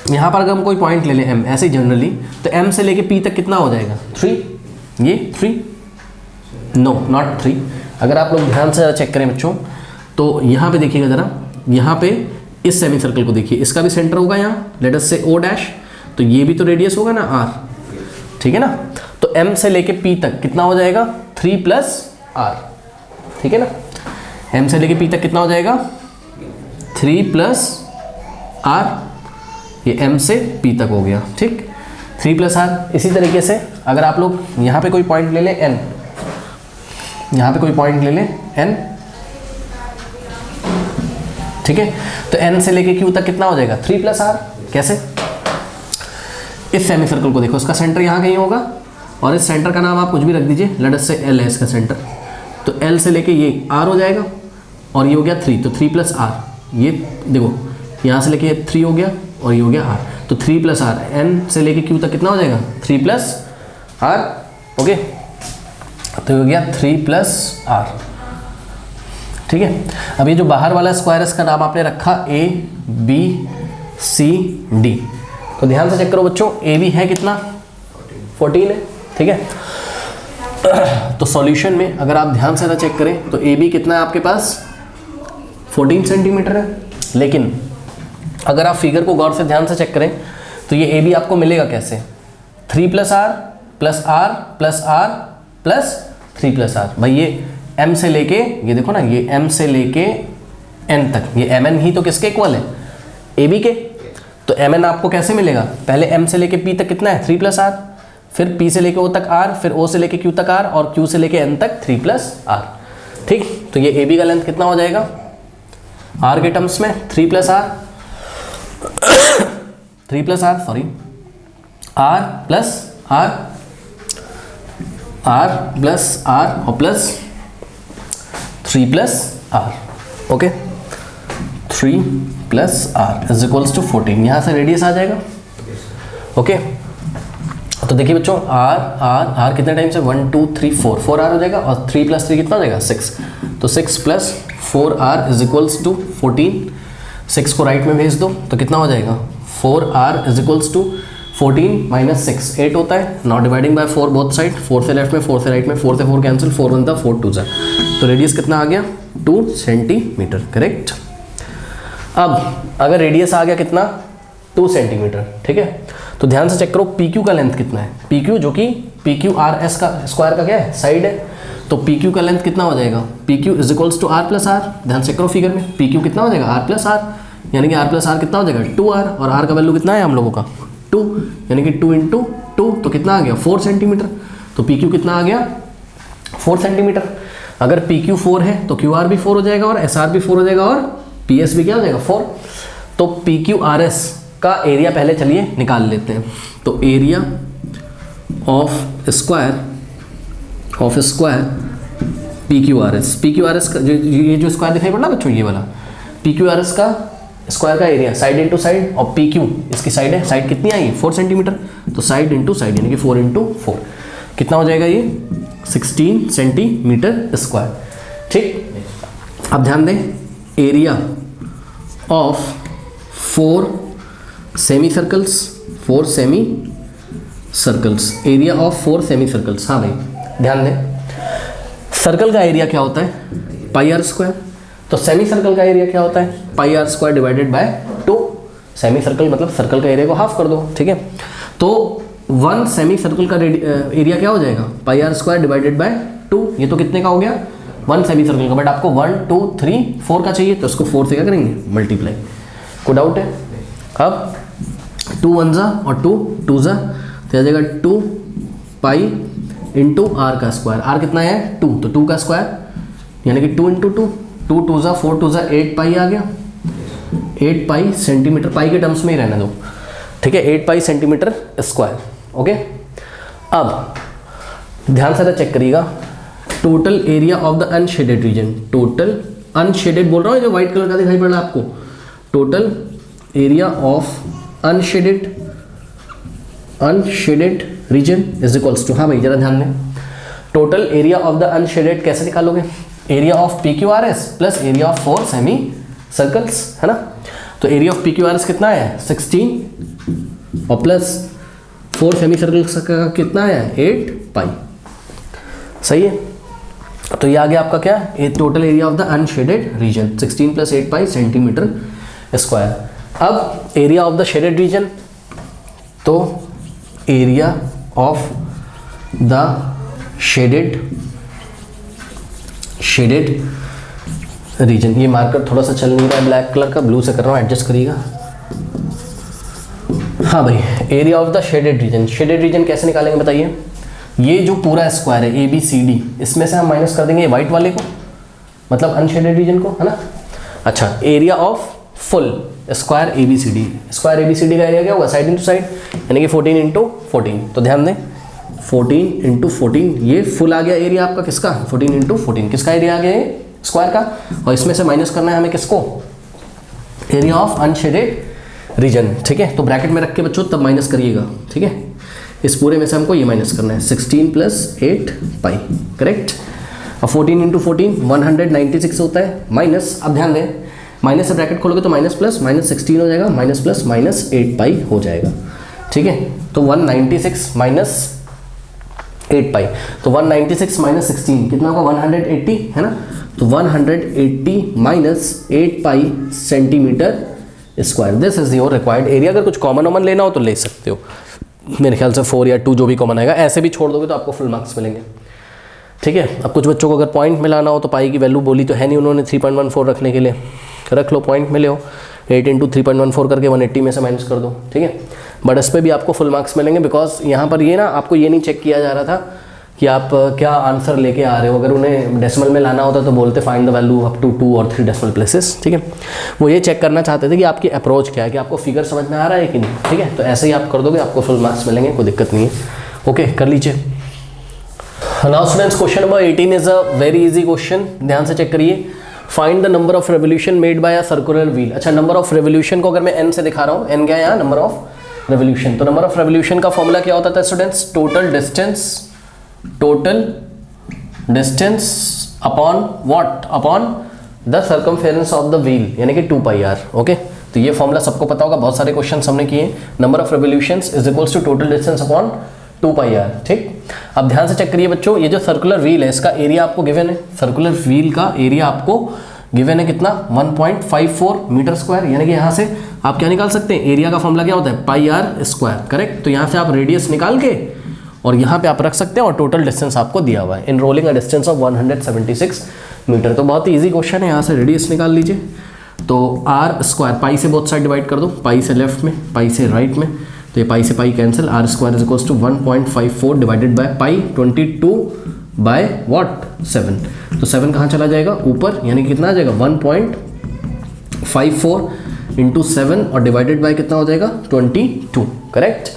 यहाँ पर अगर हम कोई पॉइंट ले लें M, ऐसे ही जनरली, तो M से लेके P तक कितना हो जाएगा, 3, ये 3, नो नॉट 3। अगर आप लोग ध्यान से चेक करें बच्चों, तो यहाँ पे देखिएगा ज़रा, यहाँ पे इस सेमी सर्कल को देखिए, इसका भी सेंटर होगा यहाँ, लेट अस से O डैश, तो ये भी तो रेडियस होगा ना R, ठीक है ना। तो M से लेके P तक कितना हो जाएगा, 3 + R, ठीक है ना। M से लेके P तक कितना हो जाएगा, 3 + R, ये m से p तक हो गया, ठीक। 3 + r। इसी तरीके से अगर आप लोग यहाँ पे कोई पॉइंट ले लें n, यहाँ पे कोई पॉइंट ले लें n, ठीक है, तो n से लेके q तक कितना हो जाएगा 3 + r। कैसे? इस सेमी सर्कल को देखो, इसका सेंटर यहाँ कहीं होगा और इस सेंटर का नाम आप कुछ भी रख दीजिए, लेट्स से l है इसका सेंटर, तो l से लेके ये r हो जाएगा और ये हो गया 3, तो 3 + r। ये देखो यहाँ से लेके 3 हो गया और ये हो गया r, तो 3 + r। n से लेके q तक कितना हो जाएगा 3 + r, ओके, तो हो गया 3 + r, ठीक है। अब ये जो बाहर वाला स्क्वायर, इसका नाम आपने रखा a b c d। तो ध्यान से चेक करो बच्चों, ए बी है कितना 14 है, ठीक है। तो सॉल्यूशन में अगर आप ध्यान से चेक करें तो ए बी कितना है आपके पास 14 सेंटीमीटर है। लेकिन अगर आप फिगर को गौर से ध्यान से चेक करें तो ये ए बी आपको मिलेगा कैसे, 3 + r + r + r + 3 + r। भाई ये m से लेके, ये देखो ना, ये m से लेके n तक, ये mn ही तो किसके इक्वल है ए बी के। तो mn आपको कैसे मिलेगा, पहले m से लेके p तक कितना है 3 + r, फिर p से लेके o तक r, फिर o से लेके q तक r और q से लेके n तक 3 + r, ठीक। तो ये ab का लेंथ कितना हो जाएगा r के टर्म्स में 3 + r, 3 + r sorry, r + r, r + r और प्लस 3 + r, ओके। 3 + r = 14। यहाँ से रेडियस आ जाएगा, ओके। तो देखिए बच्चों, r कितने टाइम से 1 2 3 4 r हो जाएगा और 3 + 3 कितना हो जाएगा 6, तो 6 + 4r = 14। 6 को राइट में भेज दो तो कितना हो जाएगा 4r = 14 - 6 8 होता है। Not dividing by 4 both side, 4 से लेफ्ट में 4 से राइट में, 4 से 4 कैंसिल, 4 1 4 2 जा, तो रेडियस कितना आ गया 2 सेंटीमीटर, करेक्ट। अब अगर रेडियस आ गया कितना 2 सेंटीमीटर, ठीक है, तो ध्यान से चेक करो PQ का लेंथ कितना है, PQ जो कि PQRS का स्क्वायर का क्या है साइड है, तो PQ का लेंथ कितना हो जाएगा PQ = r + r। ध्यान से करो फिगर में, PQ कितना हो जाएगा r + r, यानी कि r + r कितना हो जाएगा 2r, और r का वैल्यू कितना है हम लोगों का 2, यानी कि 2 × 2 तो कितना आ गया 4 सेंटीमीटर। तो PQ कितना आ गया 4 सेंटीमीटर। अगर PQ 4 है तो QR भी 4 हो जाएगा और SR भी 4 हो जाएगा और PS भी क्या हो जाएगा 4। तो PQRS का एरिया पहले चलिए निकाल लेते हैं। तो एरिया ऑफ स्क्वायर PQRS का ये जो स्क्वायर दिखाई पड़ रहा है बच्चों, ये वाला PQRS का स्क्वायर का एरिया साइड इंटू साइड, और PQ इसकी साइड है, साइड कितनी आई 4 सेंटीमीटर, तो साइड इंटू साइड यानी कि 4 × 4 कितना हो जाएगा ये 16 सेंटीमीटर स्क्वायर, ठीक। अब ध्यान दें, area of 4 semi circles, area of 4 semi circles. हाँ भाई ध्यान दें, सर्कल का एरिया क्या होता है πr², तो सेमी सर्कल का एरिया क्या होता है πr² divided by 2। Semi circle मतलब सर्कल का एरिया को हाफ कर दो, ठीक है। तो 1 सेमी सर्कल का एरिया क्या हो जाएगा πr² डिवाइडेड बाय 2। ये तो कितने का हो गया 1 सेमी सर्कल का, बट आपको 1 2 3 4 का चाहिए, तो उसको 4 से क्या करेंगे मल्टीप्लाई। कोई डाउट है? अब 2 1 जा और 2 2 जा, तो आ जाएगा 2 पाई इंटू r का स्क्वायर। r कितना है 2, तो 2 का स्क्वायर यानी कि 2 × 2, 2 2 जा 4 2 जा 8 पाई आ गया, 8 पाई सेंटीमीटर, पाई के टर्म्स में ही रहने दो, ठीक है, 8 पाई सेंटीमीटर स्क्वायर, ओके। अब ध्यान से चेक करिएगा, total area of the unshaded region, total unshaded बोल रहा हूँ, जो व्हाइट कलर का दिखाई पड़ रहा है आपको, total area of unshaded region = हाँ भाई जरा ध्यान दें, total area of the unshaded कैसे निकालोगे, area of PQRS plus area of 4 semicircles, है ना। तो एरिया ऑफ PQRS कितना है 16 और प्लस 4 सेमी सर्कल्स का कितना है 8 पाई, सही है। तो ये आ गया आपका क्या, ये total area of the unshaded region 16 + 8 pi centimetre square. अब area of the shaded region, तो area of the shaded region, ये मार्कर थोड़ा सा चल नहीं रहा है ब्लैक कलर का, ब्लू से कर रहा हूँ, एडजस्ट करिएगा। हाँ भाई, area of the shaded reason. Shaded region कैसे निकालेंगे बताइए। ये जो पूरा स्क्वायर है ABCD, इसमें से हम माइनस कर देंगे वाइट वाले को, मतलब अनशेडेड रीजन को, है ना। अच्छा, area of full square ABCD, square ABCD का एरिया क्या होगा, साइड इंटू साइड, यानी कि 14 इंटू 14। तो ध्यान दें 14 इंटू 14, ये फुल आ गया एरिया आपका किसका, 14 इंटू 14 किसका एरिया आ गया है, स्क्वायर का। और इसमें से माइनस करना है हमें किसको, एरिया ऑफ अनशेडेड रीजन, ठीक है। तो ब्रैकेट में रख के बच्चों तब माइनस करिएगा, ठीक है। इस पूरे में से हमको ये माइनस करना है, 16 + 8 पाई, करेक्ट। और 14 इंटू 14 196 होता है, माइनस, अब ध्यान दें माइनस से ब्रैकेट खोलोगे तो माइनस प्लस माइनस 16 हो जाएगा, माइनस प्लस माइनस 8 पाई हो जाएगा, ठीक है। तो 196 माइनस 8 पाई, तो 196 माइनस 16 कितना होगा, 180, है ना। तो 180 minus 8 pi centimetre square, this is your required area. अगर कुछ कॉमन लेना हो तो ले सकते हो, मेरे ख्याल से 4 या 2 जो भी कॉमन आएगा, ऐसे भी छोड़ दोगे तो आपको फुल मार्क्स मिलेंगे, ठीक है। अब कुछ बच्चों को अगर पॉइंट में लाना हो तो पाई की वैल्यू बोली तो है नहीं उन्होंने 3.14 रखने के लिए, रख लो पॉइंट में ले हो, 8 इंटू 3.14 करके 180 में से माइनस कर दो, ठीक है। बट इस पर भी आपको फुल मार्क्स मिलेंगे, बिकॉज यहाँ पर ये ना आपको ये नहीं चेक किया जा रहा था कि आप क्या आंसर लेके आ रहे हो। अगर उन्हें डेसिमल में लाना होता तो बोलते find the value up to 2 और 3 डेसिमल प्लेसेस, ठीक है। वो ये चेक करना चाहते थे कि आपकी अप्रोच क्या है, कि आपको फिगर समझ में आ रहा है कि नहीं, ठीक है। तो ऐसे ही आप कर दोगे, आपको फुल मार्क्स मिलेंगे, कोई दिक्कत नहीं है। ओके, कर लीजिए। Now students, question number 18 is a very easy question, ध्यान से चेक करिए। Find the number of revolution made by a circular wheel. अच्छा, नंबर ऑफ रेवोल्यूशन को अगर मैं n से दिखा रहा हूँ, n क्या है यहाँ, नंबर ऑफ रेवोल्यूशन। तो नंबर ऑफ रेवोल्यूशन का फॉर्मूला क्या होता था students, total distance upon what, upon the circumference of the wheel, यानी कि 2πr। ओके, तो ये फॉर्मूला सबको पता होगा, बहुत सारे क्वेश्चन हमने किए। Number of revolutions is equals to total distance upon 2πr, ठीक। अब ध्यान से चेक करिए बच्चों, ये जो सर्कुलर व्हील है इसका एरिया आपको गिवन है, सर्कुलर व्हील का एरिया आपको गिवन है कितना, 1.54 मीटर स्क्वायर, यानी कि यहाँ से आप क्या निकाल सकते हैं, एरिया का फॉर्मूला क्या होता है, πr², करेक्ट। तो यहाँ से आप रेडियस निकाल के और यहाँ पे आप रख सकते हैं, और टोटल डिस्टेंस आपको दिया हुआ है, in rolling a distance of 176 metre. तो बहुत ही ईजी क्वेश्चन है, यहाँ से रेडियस निकाल लीजिए। तो r², पाई से बोथ साइड डिवाइड कर दो, पाई से लेफ्ट में, पाई से राइट में, तो ये पाई से pi cancel, r² is equals to 1.54 divided by pi 22/7। तो 7 कहाँ चला जाएगा, ऊपर, यानी कितना आ जाएगा 1.54 इंटू 7 और डिवाइडेड बाय कितना हो जाएगा 22, करेक्ट।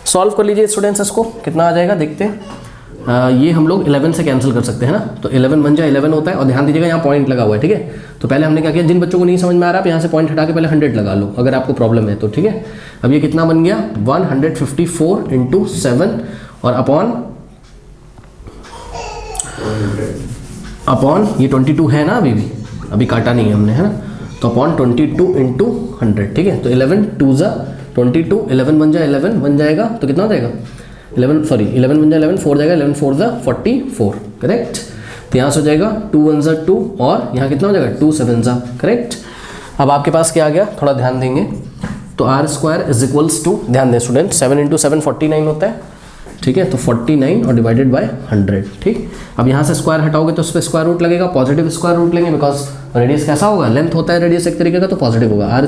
सॉल्व कर लीजिए स्टूडेंट्स, इसको कितना आ जाएगा देखते हैं। ये हम लोग 11 से कैंसिल कर सकते हैं ना, तो 11 बन जाए 11 होता है। और ध्यान दीजिएगा यहाँ पॉइंट लगा हुआ है, ठीक है। तो पहले हमने क्या किया, जिन बच्चों को नहीं समझ में आ रहा आप यहाँ से पॉइंट हटा के पहले 100 लगा लो, अगर आपको प्रॉब्लम है तो, ठीक है। अब ये कितना बन गया 154 इंटू 7 और अपॉन ये 22 है ना, अभी काटा नहीं है हमने, है ना। तो अपॉन 22 इंटू 100, ठीक है। तो 11 2 ज़ा 22, 11 बन जाए 11 बन जाएगा, तो कितना हो जाएगा 11 बन जाए 11, 4 जाएगा, 11 4 ज़ा 44, करेक्ट। तो यहाँ से हो जाएगा 2 1 ज़ा 2 और यहाँ कितना हो जाएगा 2 7 ज़ा, करेक्ट। अब आपके पास क्या आ गया, थोड़ा ध्यान देंगे, तो r² इज इक्वल्स टू, ध्यान दें स्टूडेंट, 7 इंटू 7 49 होता है, ठीक है। तो 49 और डिवाइडेड बाय 100, ठीक। अब यहाँ से स्क्वायर हटाओगे तो उस पर स्क्वायर रूट लगेगा, पॉजिटिव स्क्वायर रूट लेंगे, बिकॉज रेडियस कैसा होगा, लेंथ होता है रेडियस एक तरीके का, तो पॉजिटिव होगा। r² r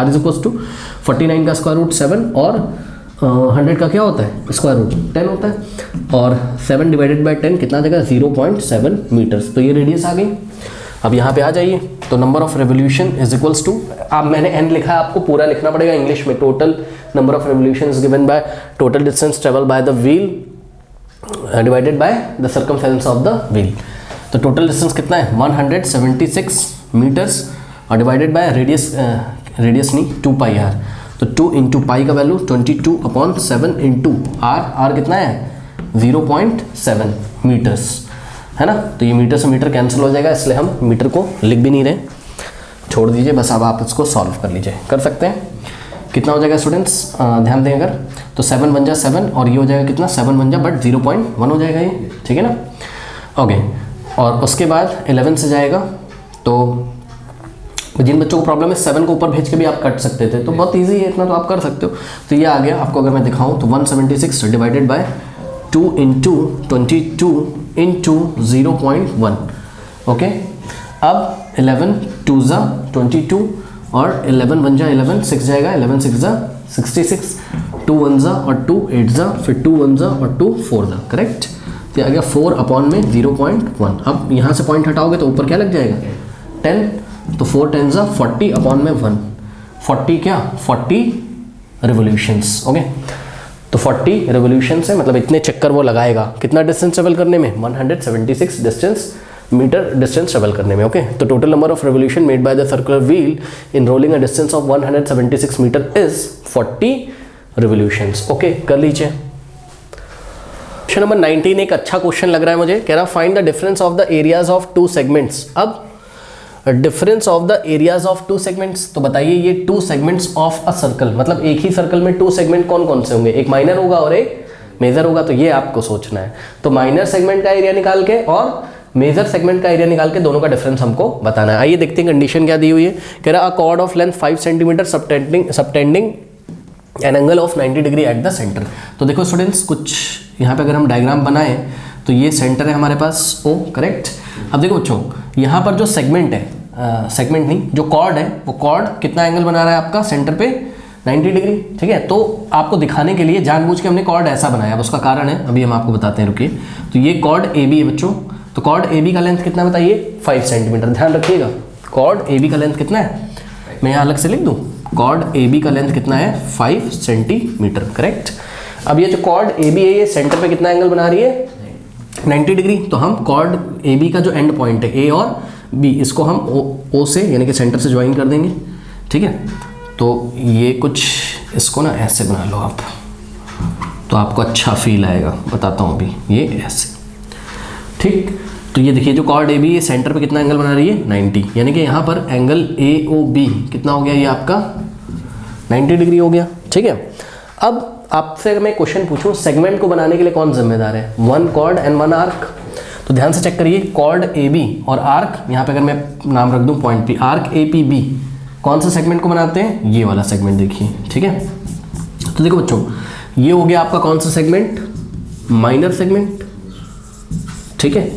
is equals to 49 का स्क्वायर रूट 7 और 100 का क्या होता है स्क्वायर रूट 10 होता है, और 7 डिवाइडेड बाय 10 कितना देगा 0.7 मीटर्स। तो ये रेडियस आ गई। अब यहाँ पे आ जाइए, तो number of revolution is equals to, अब मैंने n लिखा है, आपको पूरा लिखना पड़ेगा इंग्लिश में। Total number of revolution is given by total distance travel by the wheel divided by the circumference of the wheel. तो टोटल डिस्टेंस कितना है 176 मीटर्स और डिवाइडेड बाय रेडियस नहीं 2πr। तो 2 इंटू पाई का वैल्यू 22/7 इंटू r कितना है 0.7 metres, है ना। तो ये मीटर से मीटर कैंसिल हो जाएगा, इसलिए हम मीटर को लिख भी नहीं रहे, छोड़ दीजिए बस। अब आप इसको सॉल्व कर लीजिए, कर सकते हैं। कितना हो जाएगा स्टूडेंट्स, ध्यान दें अगर, तो 7 बन जाए 7 और ये हो जाएगा कितना 7 बन जाए बट 0.1 हो जाएगा ये, ठीक है ना। ओके, और उसके बाद 11 से जाएगा, तो जिन बच्चों को प्रॉब्लम है 7 को ऊपर भेज के भी आप कट सकते थे, तो बहुत इजी है, इतना तो आप कर सकते हो। तो ये आ गया आपको, अगर मैं दिखाऊं तो 176 divided by 2 into 22 into 0.1, okay. अब 11 2 ज़ा 22 और 11 बन जाए 11, 6 जाएगा, 11 6 ज़ा 66, 2 1 जा और 2 8 जा, फिर 2 1 जा और 2 4 जा, करेक्ट। तो आ गया 4 अपॉन में 0.1। अब यहाँ से पॉइंट हटाओगे तो ऊपर क्या लग जाएगा 10, तो 4 10 जा 40 अपॉन में 1, 40 क्या 40 रिवोल्यूशंस, ओके। तो 40 रिवोल्यूशंस है, मतलब इतने चक्कर वो लगाएगा कितना डिस्टेंस ट्रेवल करने में 176 मीटर डिस्टेंस ट्रेवल करने में, ओके। तो total number of revolution made by the circular wheel in rolling a distance of 176 metre is 40 revolutions, okay. कर लीजिए। क्वेश्चन नंबर 19 एक अच्छा क्वेश्चन लग रहा है मुझे, कह रहा find the difference of the areas of two segments. अब difference of the areas of two segments, तो बताइए ये two segments of a circle, मतलब एक ही सर्कल में टू सेगमेंट कौन कौन से होंगे, एक माइनर होगा और एक मेजर होगा, तो ये आपको सोचना है। तो माइनर सेगमेंट का एरिया निकाल के और मेजर सेगमेंट का एरिया निकाल के दोनों का डिफरेंस हमको बताना है। आइए देखते हैं कंडीशन क्या दी हुई है। कह रहा अ cord of length 5 centimetre subtending an angle of 90 degree at the centre. तो देखो स्टूडेंट्स, कुछ यहाँ पे अगर हम डायग्राम बनाएं तो ये सेंटर है हमारे पास ओ, करेक्ट। अब देखो बच्चों, यहाँ पर जो सेगमेंट है, सेगमेंट नहीं, जो कॉर्ड है, वो कॉर्ड कितना एंगल बना रहा है आपका सेंटर पे 90 डिग्री, ठीक है। तो आपको दिखाने के लिए जानबूझ के हमने कॉर्ड ऐसा बनाया, अब उसका कारण है अभी हम आपको बताते हैं, रुकिए। तो ये कॉर्ड ए बी है बच्चों, तो कॉर्ड ए बी का लेंथ कितना बताइए 5 सेंटीमीटर, ध्यान रखिएगा। कॉर्ड ए बी का लेंथ कितना है, मैं यहाँ अलग से लिख दूँ, कॉर्ड ए बी का लेंथ कितना है 5 सेंटीमीटर, करेक्ट। अब ये जो कॉर्ड ए बी है ये सेंटर पे कितना एंगल बना रही है 90 डिग्री। तो हम कॉर्ड ए बी का जो एंड पॉइंट है ए और बी, इसको हम ओ से यानी कि सेंटर से ज्वाइन कर देंगे, ठीक है। तो ये कुछ इसको ना ऐसे बना लो आप, तो आपको अच्छा फील आएगा, बताता हूँ अभी। ये ऐसे, ठीक। तो ये देखिए जो कॉर्ड ए बी ये सेंटर पे कितना एंगल बना रही है 90, यानी कि यहाँ पर एंगल ए ओ बी कितना हो गया, ये आपका 90 डिग्री हो गया, ठीक है। अब आपसे अगर मैं क्वेश्चन पूछूं सेगमेंट को बनाने के लिए कौन जिम्मेदार है, 1 कॉर्ड एंड 1 आर्क। तो ध्यान से चेक करिए, कॉर्ड ए बी और आर्क, यहाँ पे अगर मैं नाम रख दूं point P, arc A P B कौन सा सेगमेंट को बनाते हैं, ये वाला सेगमेंट, देखिए, ठीक है। तो देखो बच्चों, ये हो गया आपका कौन सा सेगमेंट, माइनर सेगमेंट, ठीक है,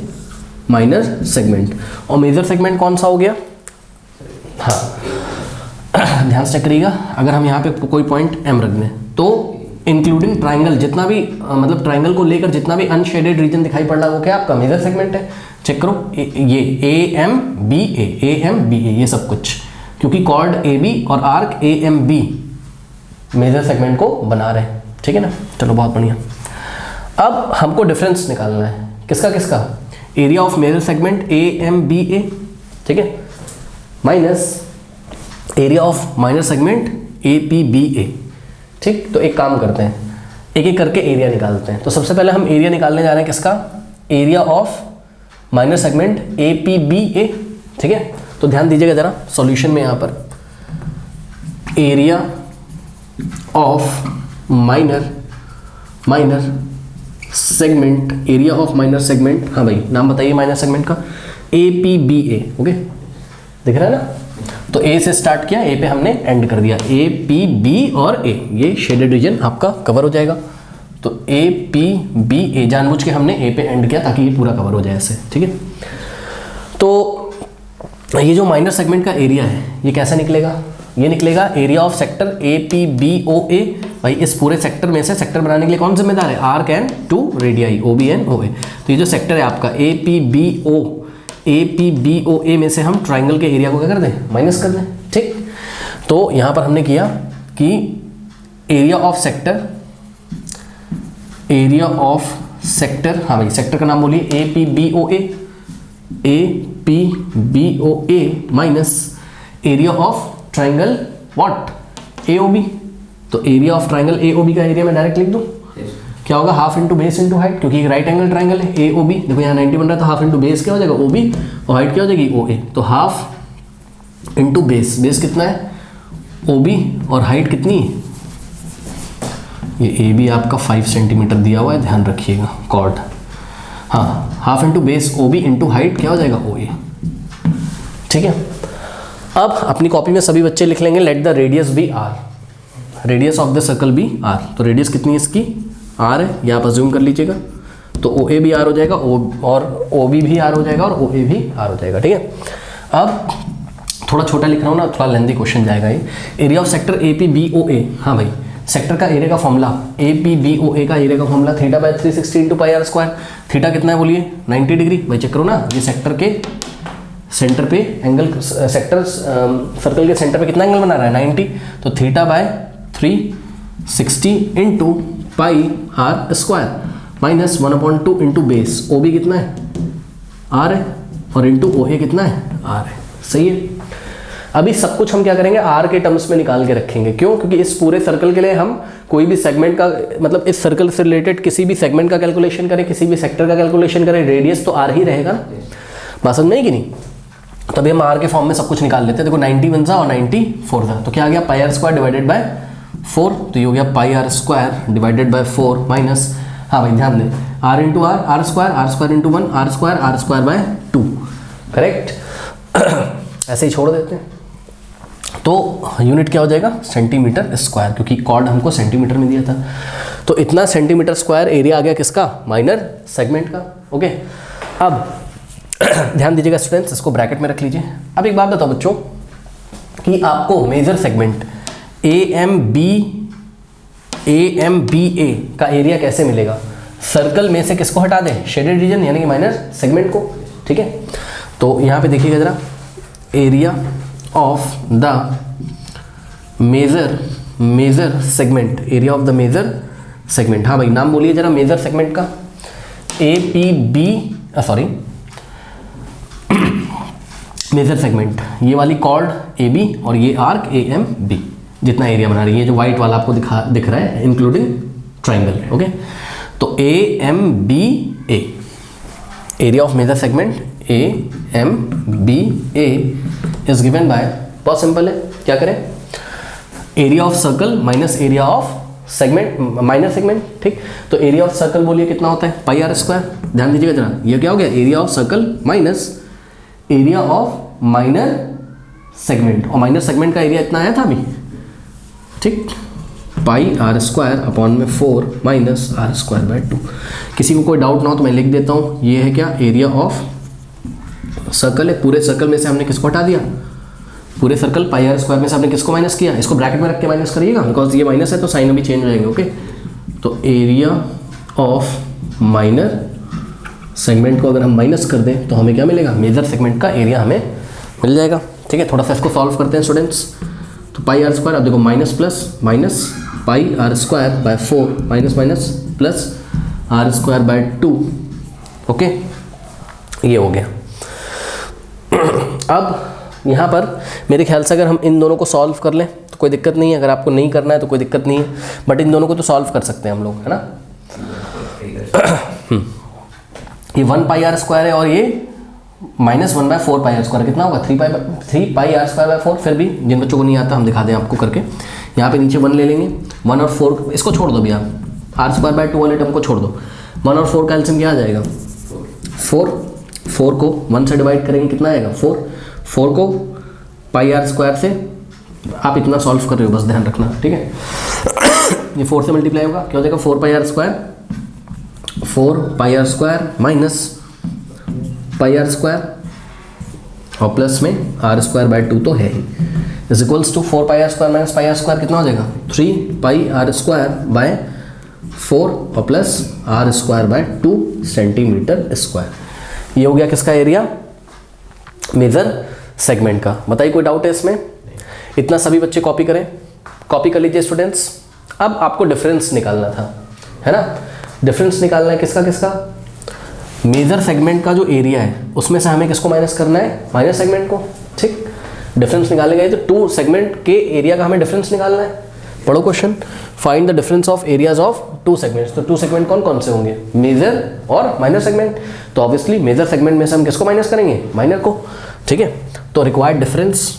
माइनर सेगमेंट। और मेजर सेगमेंट कौन सा हो गया, हाँ ध्यान से चेक करिएगा, अगर हम यहाँ पे कोई पॉइंट एम रख दें तो इंक्लूडिंग ट्राइंगल, जितना भी मतलब ट्राइंगल को लेकर जितना भी अनशेडेड रीजन दिखाई पड़ रहा है वो क्या आपका मेजर सेगमेंट है। चेक करो, ये ए एम बी ए ये सब कुछ, क्योंकि कॉर्ड ए बी और arc A M B major segment को बना रहे हैं, ठीक है ना। चलो बहुत बढ़िया। अब हमको डिफरेंस निकालना है, किसका किसका, area of major segment A M B A, ठीक है, minus area of minor segment A P B A, ठीक। तो एक काम करते हैं, एक एक करके एरिया निकालते हैं। तो सबसे पहले हम एरिया निकालने जा रहे हैं किसका, area of minor segment A P B A, ठीक है। तो ध्यान दीजिएगा जरा सॉल्यूशन में, यहाँ पर area of minor segment, area of minor segment, हाँ भाई नाम बताइए माइनर सेगमेंट का, A P B A, okay, दिख रहा है ना। तो ए से स्टार्ट किया, ए पे हमने एंड कर दिया, ए पी बी और ए, ये शेडेड रीजन आपका कवर हो जाएगा। तो ए पी बी ए जानबूझ के हमने ए पे एंड किया ताकि ये पूरा कवर हो जाए ऐसे, ठीक है। तो ये जो माइनर सेगमेंट का एरिया है ये कैसा निकलेगा, ये निकलेगा area of sector A P B O A. भाई इस पूरे सेक्टर में से सेक्टर बनाने के लिए कौन जिम्मेदार है, arc and 2 radii O B and O A. तो ये जो सेक्टर है आपका A P B O, A P B O A में से हम ट्राइंगल के एरिया को क्या कर दें, माइनस कर दें, ठीक। तो यहाँ पर हमने किया कि area of sector, area of sector, हाँ भाई सेक्टर का नाम बोलिए, A P B O A minus area of triangle what A O B. तो area of triangle A O B का एरिया मैं डायरेक्ट लिख दूँ, क्या होगा, half into base into height, क्योंकि एक राइट एंगल ट्राइंगल है ए ओ बी। देखो यहाँ 90 बन रहा है तो हाफ इंटू बेस क्या हो जाएगा ओ बी, और हाइट क्या हो जाएगी ओ ए। तो हाफ इंटू बेस, बेस कितना है ओ बी और हाइट कितनी है, ये ए बी आपका 5 सेंटीमीटर दिया हुआ है, ध्यान रखिएगा कॉर्ड, हाँ half into base O B into height क्या हो जाएगा ओ ए, ठीक है। अब अपनी कॉपी में सभी बच्चे लिख लेंगे let the radius be R, radius of the circle be R. तो रेडियस कितनी है इसकी, आर है, यहाँ पर जूम कर लीजिएगा। तो ओ ए भी आर हो जाएगा, और ओ बी भी आर हो जाएगा, और ओ ए भी आर हो जाएगा, ठीक है। अब थोड़ा छोटा लिख रहा हूँ ना, थोड़ा लेंथी क्वेश्चन जाएगा ये। एरिया ऑफ सेक्टर APBOA, हाँ भाई सेक्टर का एरिया का फॉर्मूला, APBOA का एरिया का formula θ/360 into pi are square. Theta कितना है बोलिए 90 डिग्री। भाई चेक करो ना, ये सेक्टर के सेंटर पे एंगल, सेक्टर सर्कल के सेंटर पे कितना एंगल बना रहा है 90, तो θ/360 into pi are square minus 1/2 into base. OB कितना है R है और इंटू OA कितना है R है। सही है। अभी सब कुछ हम क्या करेंगे R के टर्म्स में निकाल के रखेंगे। क्यों? क्योंकि इस पूरे सर्कल के लिए हम कोई भी सेगमेंट का, मतलब इस सर्कल से रिलेटेड किसी भी सेगमेंट का कैलकुलेशन करें, किसी भी सेक्टर का कैलकुलेशन करें, रेडियस तो R ही रहेगा ना। बात समझ में आई कि नहीं? तभी हम R के फॉर्म में सब कुछ निकाल लेते हैं। देखो 90 बन और 94 था, तो क्या आ गया pi are square divided by 4, तो ये हो गया pi are square divided by 4 minus, हाँ भाई ध्यान दें, R into R square into 1 R square by 2, correct. ऐसे ही छोड़ देते हैं। तो यूनिट क्या हो जाएगा सेंटीमीटर स्क्वायर, क्योंकि कॉर्ड हमको सेंटीमीटर में दिया था। तो इतना सेंटीमीटर स्क्वायर एरिया आ गया किसका, माइनर सेगमेंट का। ओके, अब ध्यान दीजिएगा स्टूडेंट्स, इसको ब्रैकेट में रख लीजिए। अब एक बात बताओ बच्चों कि आपको मेजर सेगमेंट AMBA का एरिया कैसे मिलेगा। सर्कल में से किसको हटा दें, शेडेड रीजन यानी कि माइनर सेगमेंट को। ठीक है, तो यहाँ पे देखिएगा जरा, area of the major segment, area of the major segment. हाँ भाई नाम बोलिए जरा मेजर सेगमेंट का। मेजर सेगमेंट, ये वाली कॉर्ड AB और ये आर्क AMB, जितना एरिया बना रही है, जो व्हाइट वाला आपको दिख रहा है इंक्लूडिंग ट्राइंगल। ओके, तो AMBA, area of major segment AMBA is given by, बहुत सिंपल है, क्या करें, area of circle minus area of segment, minor segment. ठीक, तो एरिया ऑफ सर्कल बोलिए कितना होता है पाई आर स्क्वायर। ध्यान दीजिएगा जरा, ये क्या हो गया, area of circle minus area of minor segment, और माइनर सेगमेंट का एरिया इतना आया था अभी। ठीक, पाई आर स्क्वायर अपॉन में 4 माइनस आर स्क्वायर बाय 2। किसी को कोई डाउट ना हो तो मैं लिख देता हूँ, ये है क्या, एरिया ऑफ सर्कल है। पूरे सर्कल में से हमने किसको हटा दिया, पूरे सर्कल पाई आर स्क्वायर में से हमने किसको माइनस किया, इसको ब्रैकेट में रख के माइनस करिएगा, बिकॉज ये माइनस है तो साइन अभी चेंज हो जाएंगे। ओके, तो एरिया ऑफ माइनर सेगमेंट को अगर हम माइनस कर दें तो हमें क्या मिलेगा, मेजर सेगमेंट का एरिया हमें मिल जाएगा। ठीक है, थोड़ा सा इसको सॉल्व करते हैं स्टूडेंट्स। तो पाई आर स्क्वायर, अब देखो minus plus minus pi are square by 4 minus minus plus R square by 2। Okay, ये हो गया। अब यहाँ पर मेरे ख्याल से अगर हम इन दोनों को सॉल्व कर लें तो कोई दिक्कत नहीं है, अगर आपको नहीं करना है तो कोई दिक्कत नहीं है, बट इन दोनों को तो सॉल्व कर सकते हैं हम लोग, है ना। ये 1 पाई आर स्क्वायर है और ये -1/4 पाई आर स्क्वायर, कितना होगा 3 पाई आर स्क्वायर बाय 4। फिर भी जिन बच्चों को नहीं आता हम दिखा दें आपको करके, यहाँ पे नीचे 1 ले लेंगे, 1 और 4 इसको छोड़ दो भैया, आर स्क्वायर बाय 2 वाले टर्म को छोड़ दो। 1 और 4 का एलसीएम क्या आ जाएगा 4 को 1 से डिवाइड करेंगे कितना आएगा 4 को पाई आर स्क्वायर से, आप इतना सॉल्व कर रहे हो बस ध्यान रखना, ठीक है। ये 4 से मल्टीप्लाई होगा, क्या हो जाएगा 4 pi are square minus pi are square और प्लस में आर स्क्वायर बाय 2 तो है ही, is equals to 4 pi are square minus pi are square कितना हो जाएगा 3 पाई आर स्क्वायर बाय 4 और plus R square by 2 centimetre square. ये हो गया किसका एरिया, मेजर सेगमेंट का। बताइए कोई डाउट है इसमें? इतना सभी बच्चे कॉपी करें, कॉपी कर लीजिए स्टूडेंट्स। अब आपको डिफरेंस निकालना था, है ना। डिफरेंस निकालना है किसका किसका, मेजर सेगमेंट का जो एरिया है उसमें से हमें किसको माइनस करना है, माइनर सेगमेंट को। ठीक, डिफरेंस निकालने गए तो 2 सेगमेंट के एरिया का हमें डिफरेंस निकालना है। पढ़ो question, find the difference of areas of 2 segments. तो 2 सेगमेंट कौन कौन से होंगे, मेजर और माइनर सेगमेंट। तो ऑब्वियसली मेजर सेगमेंट में से हम किसको माइनस करेंगे, माइनर को। ठीक है, तो required difference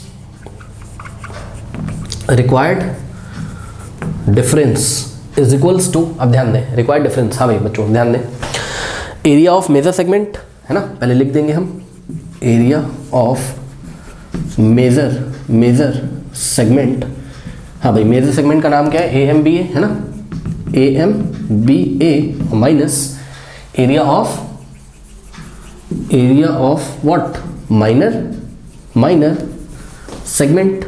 is equals to, अब ध्यान दें रिक्वायर्ड डिफरेंस, हाँ भाई बच्चों ध्यान दें, एरिया ऑफ मेजर सेगमेंट है ना, पहले लिख देंगे हम एरिया ऑफ मेजर सेगमेंट। हाँ भाई मेजर सेगमेंट का नाम क्या है, AMBA है ना, AMBA minus area of what, minor segment,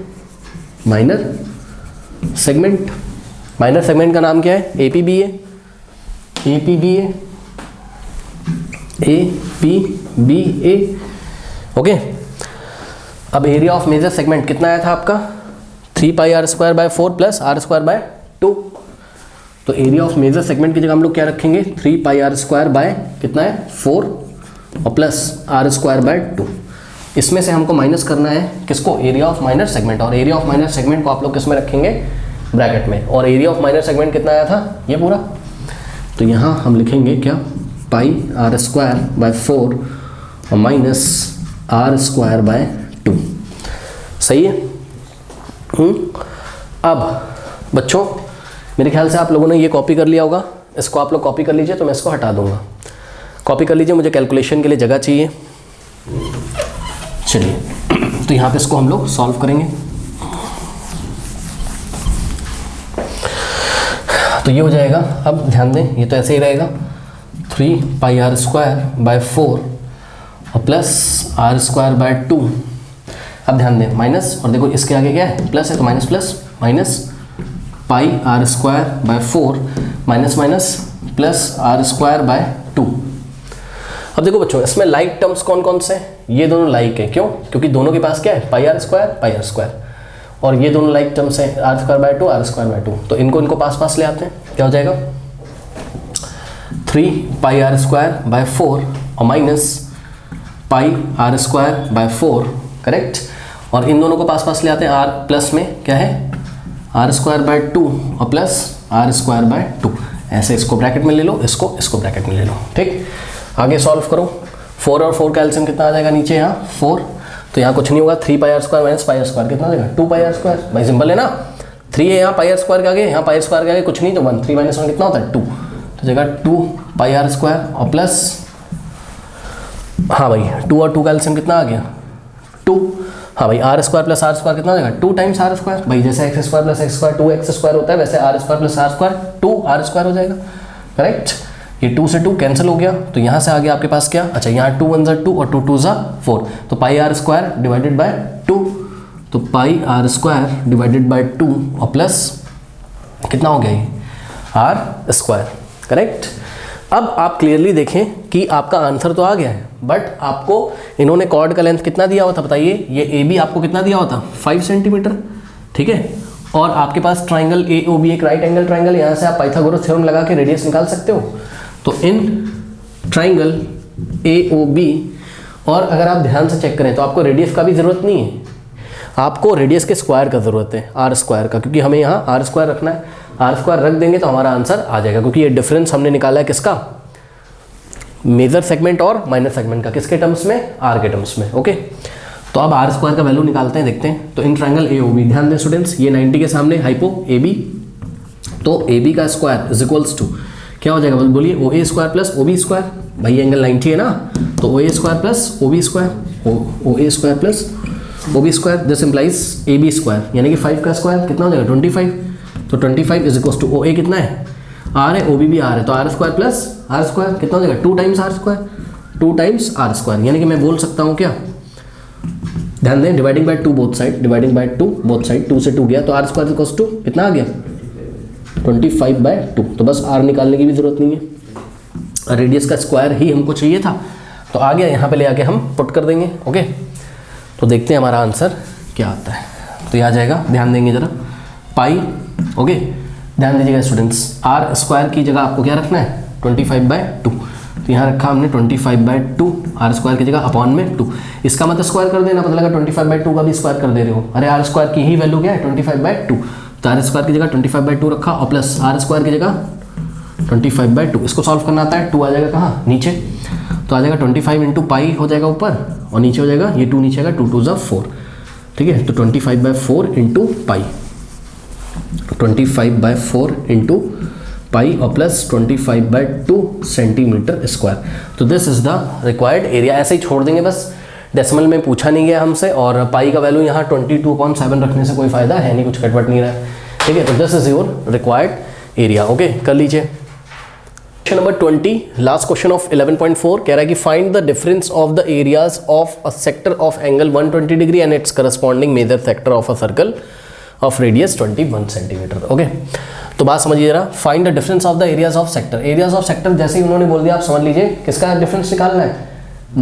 minor segment, minor segment का नाम क्या है? APBA, APBA, APBA, okay. अब एरिया ऑफ मेजर सेगमेंट कितना आया था आपका? 3πr²/4 plus r²/2। तो एरिया ऑफ मेजर सेगमेंट की जगह हम लोग क्या रखेंगे? 3πr² कितना है? 4 और प्लस r²/2। इसमें से हमको माइनस करना है किसको? Area of minor segment. और एरिया ऑफ माइनर सेगमेंट को आप लोग किस में रखेंगे? ब्रैकेट में। और एरिया ऑफ माइनर सेगमेंट कितना आया था? ये पूरा। तो यहाँ हम लिखेंगे क्या? πr²/4 और माइनस r²/2। सही है? अब बच्चों मेरे ख्याल से आप लोगों ने ये कॉपी कर लिया होगा। इसको आप लोग कॉपी कर लीजिए, तो मैं इसको हटा दूंगा। कॉपी कर लीजिए, मुझे कैलकुलेशन के लिए जगह चाहिए। चलिए, तो यहाँ पे इसको हम लोग सॉल्व करेंगे। तो ये हो जाएगा, अब ध्यान दें, ये तो ऐसे ही रहेगा 3πr²/4 और प्लस r²/2। अब ध्यान दें माइनस, और देखो इसके आगे क्या है? प्लस है, तो minus plus minus πr²/4 minus minus plus r²/2। अब देखो बच्चों, इसमें लाइक टर्म्स कौन कौन से हैं? ये दोनों लाइक है। क्यों? क्योंकि दोनों के पास क्या है? πr², और ये दोनों लाइक टर्म्स हैं, r²/2, r²/2। तो इनको पास पास ले आते हैं। क्या हो जाएगा? 3πr²/4 और माइनस πr²/4, करेक्ट। और इन दोनों को पास पास ले आते हैं। r प्लस में क्या है? r²/2 और प्लस r²/2। ऐसे इसको ब्रैकेट में ले लो, इसको ब्रैकेट में ले लो, ठीक। आगे सॉल्व करो। 4 और 4 का एलसीएम कितना आ जाएगा? नीचे यहाँ 4, तो यहाँ कुछ नहीं होगा। 3πr² माइनस πr² कितना आ जाएगा? 2πr²। भाई सिंपल है ना, 3 है यहाँ πr² के आगे, यहाँ πr² के आगे कुछ नहीं, तो 1, 3 - 1 कितना होता है? 2। तो जगह 2πr² और प्लस, हाँ भाई 2 और 2 का एलसीएम कितना आ गया? 2। हाँ भाई r² प्लस r² कितना हो जाएगा? 2 टाइम्स r²। भाई जैसे x² प्लस x² 2x² होता है, वैसे r² प्लस r² 2r² हो जाएगा, करेक्ट। ये 2 से 2 कैंसिल हो गया, तो यहाँ से आगे आपके पास क्या? अच्छा, यहाँ 2 × 1 = 2 और 2 × 2 = 4, तो πr² डिवाइडेड बाय 2। तो πr² डिवाइडेड बाय 2 और प्लस कितना हो गया? ये r², करेक्ट। अब आप क्लियरली देखें कि आपका आंसर तो आ गया है, बट आपको इन्होंने कॉर्ड का लेंथ कितना दिया हुआ था? बताइए। ये AB आपको कितना दिया हुआ था? 5 सेंटीमीटर, ठीक है। और आपके पास ट्राइंगल AOB एक राइट एंगल ट्राइंगल, यहाँ से आप पाइथागोरस थ्योरम लगा के रेडियस निकाल सकते हो। तो इन ट्राइंगल AOB, और अगर आप ध्यान से चेक करें तो आपको रेडियस का भी ज़रूरत नहीं है, आपको रेडियस के स्क्वायर का ज़रूरत है, r² का, क्योंकि हमें यहाँ r² रखना है। r² रख देंगे तो हमारा आंसर आ जाएगा, क्योंकि ये डिफरेंस हमने निकाला है किसका? मेजर सेगमेंट और माइनर सेगमेंट का। किसके टर्म्स में? r के टर्म्स में, ओके। तो अब r² का वैल्यू निकालते हैं, देखते हैं। तो इन ट्राइंगल AOB, ध्यान दें स्टूडेंट्स, ये 90 के सामने हाइपो AB, तो AB का स्क्वायर इज इक्वल्स टू क्या हो जाएगा? बोलिए, OA² प्लस OB²। भाई एंगल 90 है ना, तो OA² plus OB², OA² plus OB², this implies AB², यानी कि 5 का स्क्वायर कितना हो जाएगा? 25। तो 25 इज इक्वल्स टू OA कितना है? R है, OB भी R है, तो r² प्लस r² कितना हो जाएगा? 2 टाइम्स r², 2 टाइम्स r², यानी कि मैं बोल सकता हूँ क्या? ध्यान दें, dividing by 2 both side, dividing by 2 both side, 2 से 2 गया, तो r² इक्वल्स टू कितना आ गया? 25/2। तो बस r निकालने की भी जरूरत नहीं है, रेडियस का स्क्वायर ही हमको चाहिए था, तो आ गया। यहाँ पे ले आके हम पुट कर देंगे, ओके। तो देखते हैं हमारा आंसर क्या आता है। तो यह आ जाएगा, ध्यान देंगे जरा, पाई, ओके। ध्यान दीजिएगा स्टूडेंट्स, r² की जगह आपको क्या रखना है? 25/2। तो यहाँ रखा हमने 25/2, r² की जगह अपॉन में 2। इसका मतलब स्क्वायर कर देना, पता लगा 25/2 का भी स्क्वायर कर दे रहे हो। अरे r² की ही वैल्यू क्या है? 25/2, तो r² की जगह 25/2 रखा और प्लस r² की जगह 25/2। इसको सॉल्व करना आता है। 2 आ जाएगा कहाँ? नीचे, तो आ जाएगा 25 × पाई हो जाएगा ऊपर, और नीचे हो जाएगा ये 2 नीचे आएगा, 2 × 2 = 4, ठीक है। तो 25/4 × पाई, 25/4 × पाई और प्लस 25/2 सेंटीमीटर स्क्वायर। तो this is the required area. ऐसे ही छोड़ देंगे बस, डेसिमल में पूछा नहीं गया हमसे, और पाई का वैल्यू यहाँ 22/7 रखने से कोई फायदा है नहीं, कुछ कटवट नहीं रहा है, ठीक है। तो this is your required area, okay. कर लीजिए। Question number 20, last question of 11.4 कह रहा है कि find the difference of the areas of a sector of angle 120 degree and its corresponding major sector of a circle of radius 21 centimetre. Okay, तो बात समझिए जरा, find the difference of the areas of sector. Areas of sector जैसे ही उन्होंने बोल दिया, आप समझ लीजिए किसका डिफरेंस निकालना है,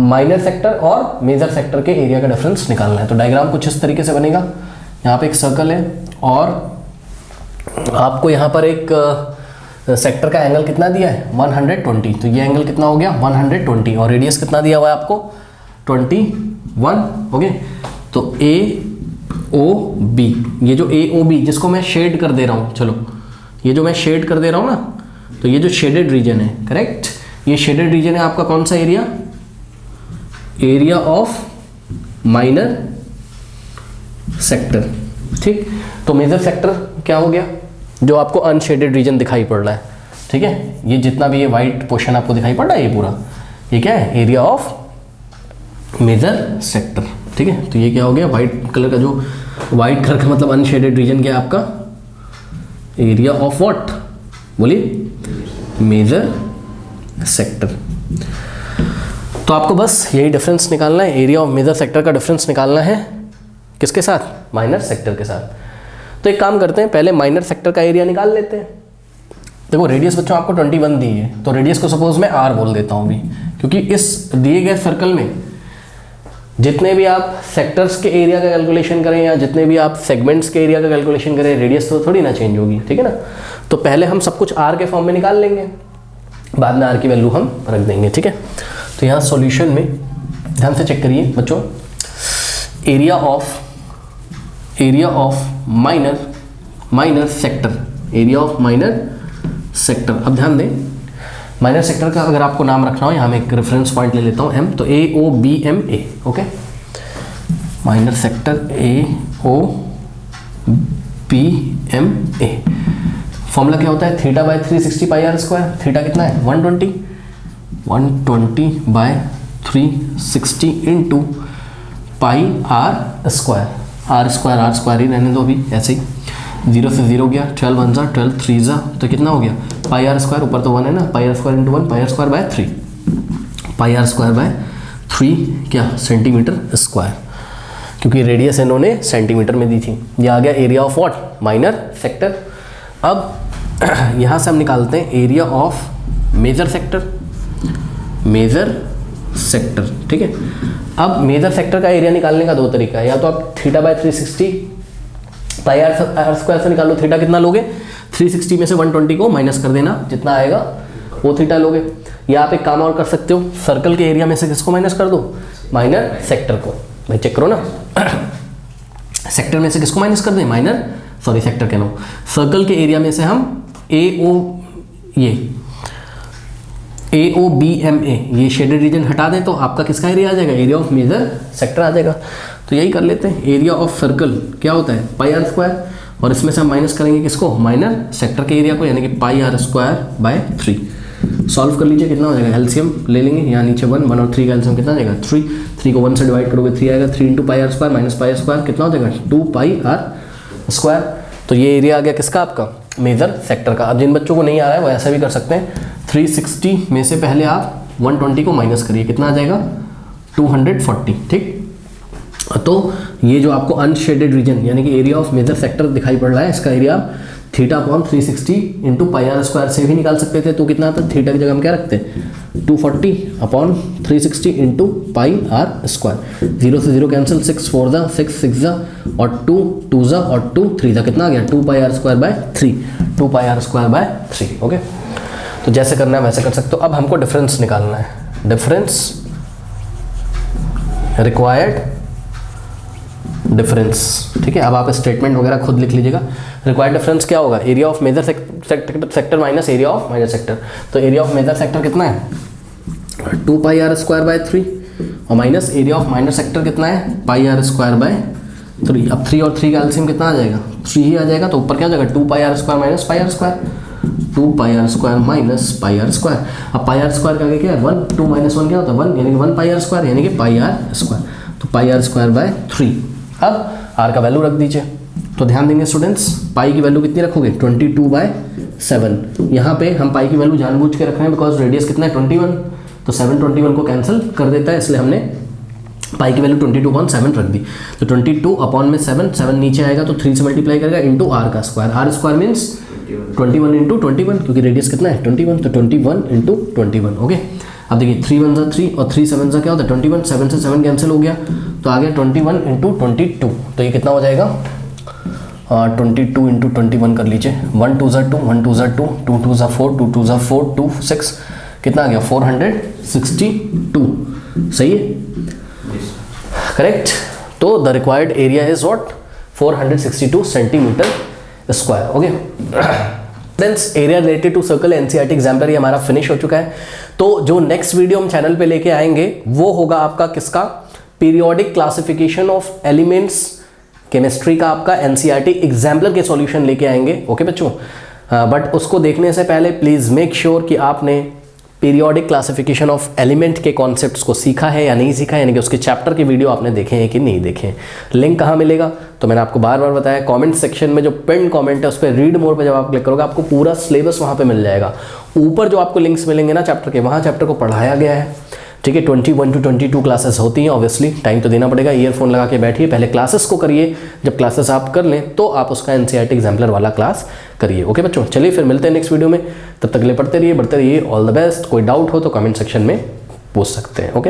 माइनर सेक्टर और मेजर सेक्टर के एरिया का डिफरेंस निकालना है। तो डायग्राम कुछ इस तरीके से बनेगा, यहाँ पे एक सर्कल है और आपको यहाँ पर एक सेक्टर का एंगल कितना दिया है 120, तो ये एंगल कितना हो गया 120 और रेडियस कितना दिया हुआ है आपको 21। ओके, तो ए ओ बी, ये जो ए ओ बी जिसको मैं शेड कर दे रहा हूँ, चलो ये जो मैं शेड कर दे रहा हूँ ना, तो ये जो शेडेड रीजन है, करेक्ट, ये शेडेड रीजन है आपका कौन सा area, area of minor sector. ठीक, तो मेजर सेक्टर क्या हो गया, जो आपको अनशेडेड रीजन दिखाई पड़ रहा है। ठीक है, ये जितना भी ये वाइट पोर्शन आपको दिखाई पड़ रहा है, ये पूरा ये क्या है, एरिया ऑफ मेजर सेक्टर। ठीक है, तो ये क्या हो गया, वाइट कलर का, जो वाइट कलर का मतलब अनशेडेड रीजन क्या है आपका, एरिया ऑफ व्हाट, बोलिए, मेजर सेक्टर। तो आपको बस यही डिफरेंस निकालना है, एरिया ऑफ मेजर सेक्टर का डिफरेंस निकालना है किसके साथ, माइनर सेक्टर के साथ। तो एक काम करते हैं, पहले माइनर सेक्टर का एरिया निकाल लेते हैं। देखो रेडियस बच्चों आपको 21 दी है, तो रेडियस को सपोज मैं r बोल देता हूँ भी, क्योंकि इस दिए गए सर्कल में जितने भी आप सेक्टर्स के एरिया का कैलकुलेशन करें या जितने भी आप सेगमेंट्स के एरिया का कैलकुलेशन करें, रेडियस तो थोड़ी ना चेंज होगी, ठीक है ना। तो पहले हम सब कुछ r के फॉर्म में निकाल लेंगे, बाद में r की वैल्यू हम रख देंगे। ठीक है, तो यहाँ सॉल्यूशन में ध्यान से चेक करिए बच्चों, area of minor sector, area of minor sector. अब ध्यान दें, माइनर सेक्टर का अगर आपको नाम रखना हो, यहाँ मैं एक रेफरेंस पॉइंट ले लेता हूँ m, तो A O B M A. Okay, minor sector A O B M A. Formula क्या होता है, theta by 360 pi are square. Theta कितना है 120 by 360 into pi are square. R square ही रहने दो अभी ऐसे ही, 0 से 0 गया, 12 1 जा 12 3 जा, तो कितना हो गया पाई आर स्क्वायर, ऊपर तो 1 है ना, pi are square into 1, pi are square by 3, pi are square by 3 क्या सेंटीमीटर स्क्वायर, क्योंकि रेडियस इन्होंने सेंटीमीटर में दी थी। ये आ गया area of what, minor sector. अब यहाँ से हम निकालते हैं area of major sector, major sector. ठीक है, अब मेजर सेक्टर का एरिया निकालने का दो तरीका है, या तो आप theta by 360 pi are square से निकालो, थीटा कितना लोगे 360 में से 120 को माइनस कर देना, जितना आएगा वो थीटा लोगे। या आप एक काम और कर सकते हो, सर्कल के एरिया में से किसको माइनस कर दो, माइनर सेक्टर को। भाई चेक करो ना, सेक्टर में से किसको माइनस कर दें, माइनर, सॉरी सेक्टर कह रहा हूँ, सर्कल के एरिया में से हम ए ओ बी एम ए, ये शेडेड रीजन हटा दें तो आपका किसका एरिया आ जाएगा, एरिया ऑफ मेजर सेक्टर आ जाएगा। तो यही कर लेते हैं, एरिया ऑफ सर्कल क्या होता है पाई आर स्क्वायर, और इसमें से हम माइनस करेंगे किसको, माइनर सेक्टर के एरिया को, यानी कि पाई आर स्क्वायर बाय 3। सॉल्व कर लीजिए, कितना हो जाएगा, एलसीएम ले लेंगे, यहाँ नीचे 1 और 3 का एलसीएम कितना आ जाएगा 3 को 1 से डिवाइड करोगे 3 आएगा, 3 into pi are square minus pi are square कितना हो जाएगा 2 पाई आर स्क्वायर। तो ये एरिया आ गया किसका, आपका मेजर सेक्टर का। अब जिन बच्चों को नहीं आ रहा है वो ऐसा भी कर सकते हैं, 360 में से पहले आप 120 को माइनस करिए, कितना आ जाएगा 240। ठीक, तो ये जो आपको अनशेडेड रीजन यानी कि एरिया ऑफ मेजर सेक्टर दिखाई पड़ रहा है, इसका area theta upon 360 into pi are square से भी निकाल सकते थे। तो कितना आता है, थीटा की जगह हम क्या रखते हैं 240 upon 360 into pi are square. 0 से 0 कैंसिल, 6 4 जा 6 6 जा और 2 2 जा और 2 3 जा, कितना आ गया 2 pi are square by 3, 2 pi are square by 3। Okay, तो जैसे करना है वैसे कर सकते हो। अब हमको डिफरेंस निकालना है, डिफरेंस रिक्वायर्ड डिफरेंस। ठीक है, अब आप स्टेटमेंट वगैरह खुद लिख लीजिएगा। रिक्वायर्ड डिफरेंस क्या होगा, area of major sector minus area of minor sector. तो एरिया ऑफ मेजर सेक्टर कितना है 2 पाई आर स्क्वायर बाय 3 और minus area of minor sector कितना है पाई आर स्क्वायर बाय 3। अब 3 और 3 का एलसीएम कितना आ जाएगा 3 ही आ जाएगा, तो ऊपर क्या आ जाएगा 2 pi are square minus pi are square, 2 pi are square minus pi are square. अब पाई आर स्क्वायर का आगे क्या है 1, 2 माइनस 1 क्या होता है 1, यानी कि 1 पाई आर स्क्वायर यानी कि पाई आर स्क्वायर, तो पाई आर स्क्वायर बाय 3। अब आर का वैल्यू रख दीजिए, तो ध्यान देंगे स्टूडेंट्स, पाई की वैल्यू कितनी रखोगे 22/7। यहाँ पे हम पाई की वैल्यू जानबूझ के रख रहे हैं बिकॉज रेडियस कितना है 21, तो 7 21 को कैंसिल कर देता है, इसलिए हमने पाई की वैल्यू 22/7 रख दी। तो 22 अपॉन में 7 नीचे आएगा तो 3 से मल्टीप्लाई करेगा इंटू आर का square, R square means 21 into 21, क्योंकि रेडियस कितना है 21, तो 21 इंटू 21। ओके, अब देखिए 3 1 3 और 3 7 क्या होता है 21, 7 से 7 कैंसिल हो गया तो आ गया 21 इंटू 22, तो ये कितना हो जाएगा 22 इंटू 21 कर लीजिए, 1 2 2 1 2 2 2 2 4 2 2 4 2 6, कितना आ गया 462। सही है, करेक्ट। तो the required area is what 462 centimetre square. Okay friends, area related to circle NCERT exemplar ये हमारा फिनिश हो चुका है। तो जो नेक्स्ट वीडियो हम चैनल पे लेके आएंगे वो होगा आपका किसका, periodic classification of elements, chemistry का आपका एनसीईआरटी एग्जाम्पलर के सॉल्यूशन लेके आएंगे। ओके बच्चों, बट उसको देखने से पहले प्लीज़ मेक श्योर कि आपने पीरियोडिक क्लासिफिकेशन ऑफ एलिमेंट के कॉन्सेप्ट्स को सीखा है या नहीं सीखा है, यानी कि उसके चैप्टर की वीडियो आपने देखे हैं कि नहीं देखे हैं। लिंक कहाँ मिलेगा, तो मैंने आपको बार बार बताया, कमेंट सेक्शन में जो पिन कमेंट है उस पर रीड मोर पे जब आप क्लिक करोगे आपको पूरा सिलेबस वहाँ पे मिल जाएगा। ऊपर जो आपको लिंक्स मिलेंगे ना चैप्टर के, वहाँ चैप्टर को पढ़ाया गया है। ठीक है, 21 to 22 क्लासेस होती हैं, ऑब्वियसली टाइम तो देना पड़ेगा, ईयरफोन लगा के बैठिए, पहले क्लासेस को करिए, जब क्लासेस आप कर लें तो आप उसका एनसीईआरटी एग्जाम्पलर वाला क्लास करिए। ओके बच्चों, चलिए फिर मिलते हैं नेक्स्ट वीडियो में, तब तक के लिए पढ़ते रहिए, बढ़ते रहिए, ऑल द बेस्ट। कोई डाउट हो तो कमेंट सेक्शन में पूछ सकते हैं। ओके।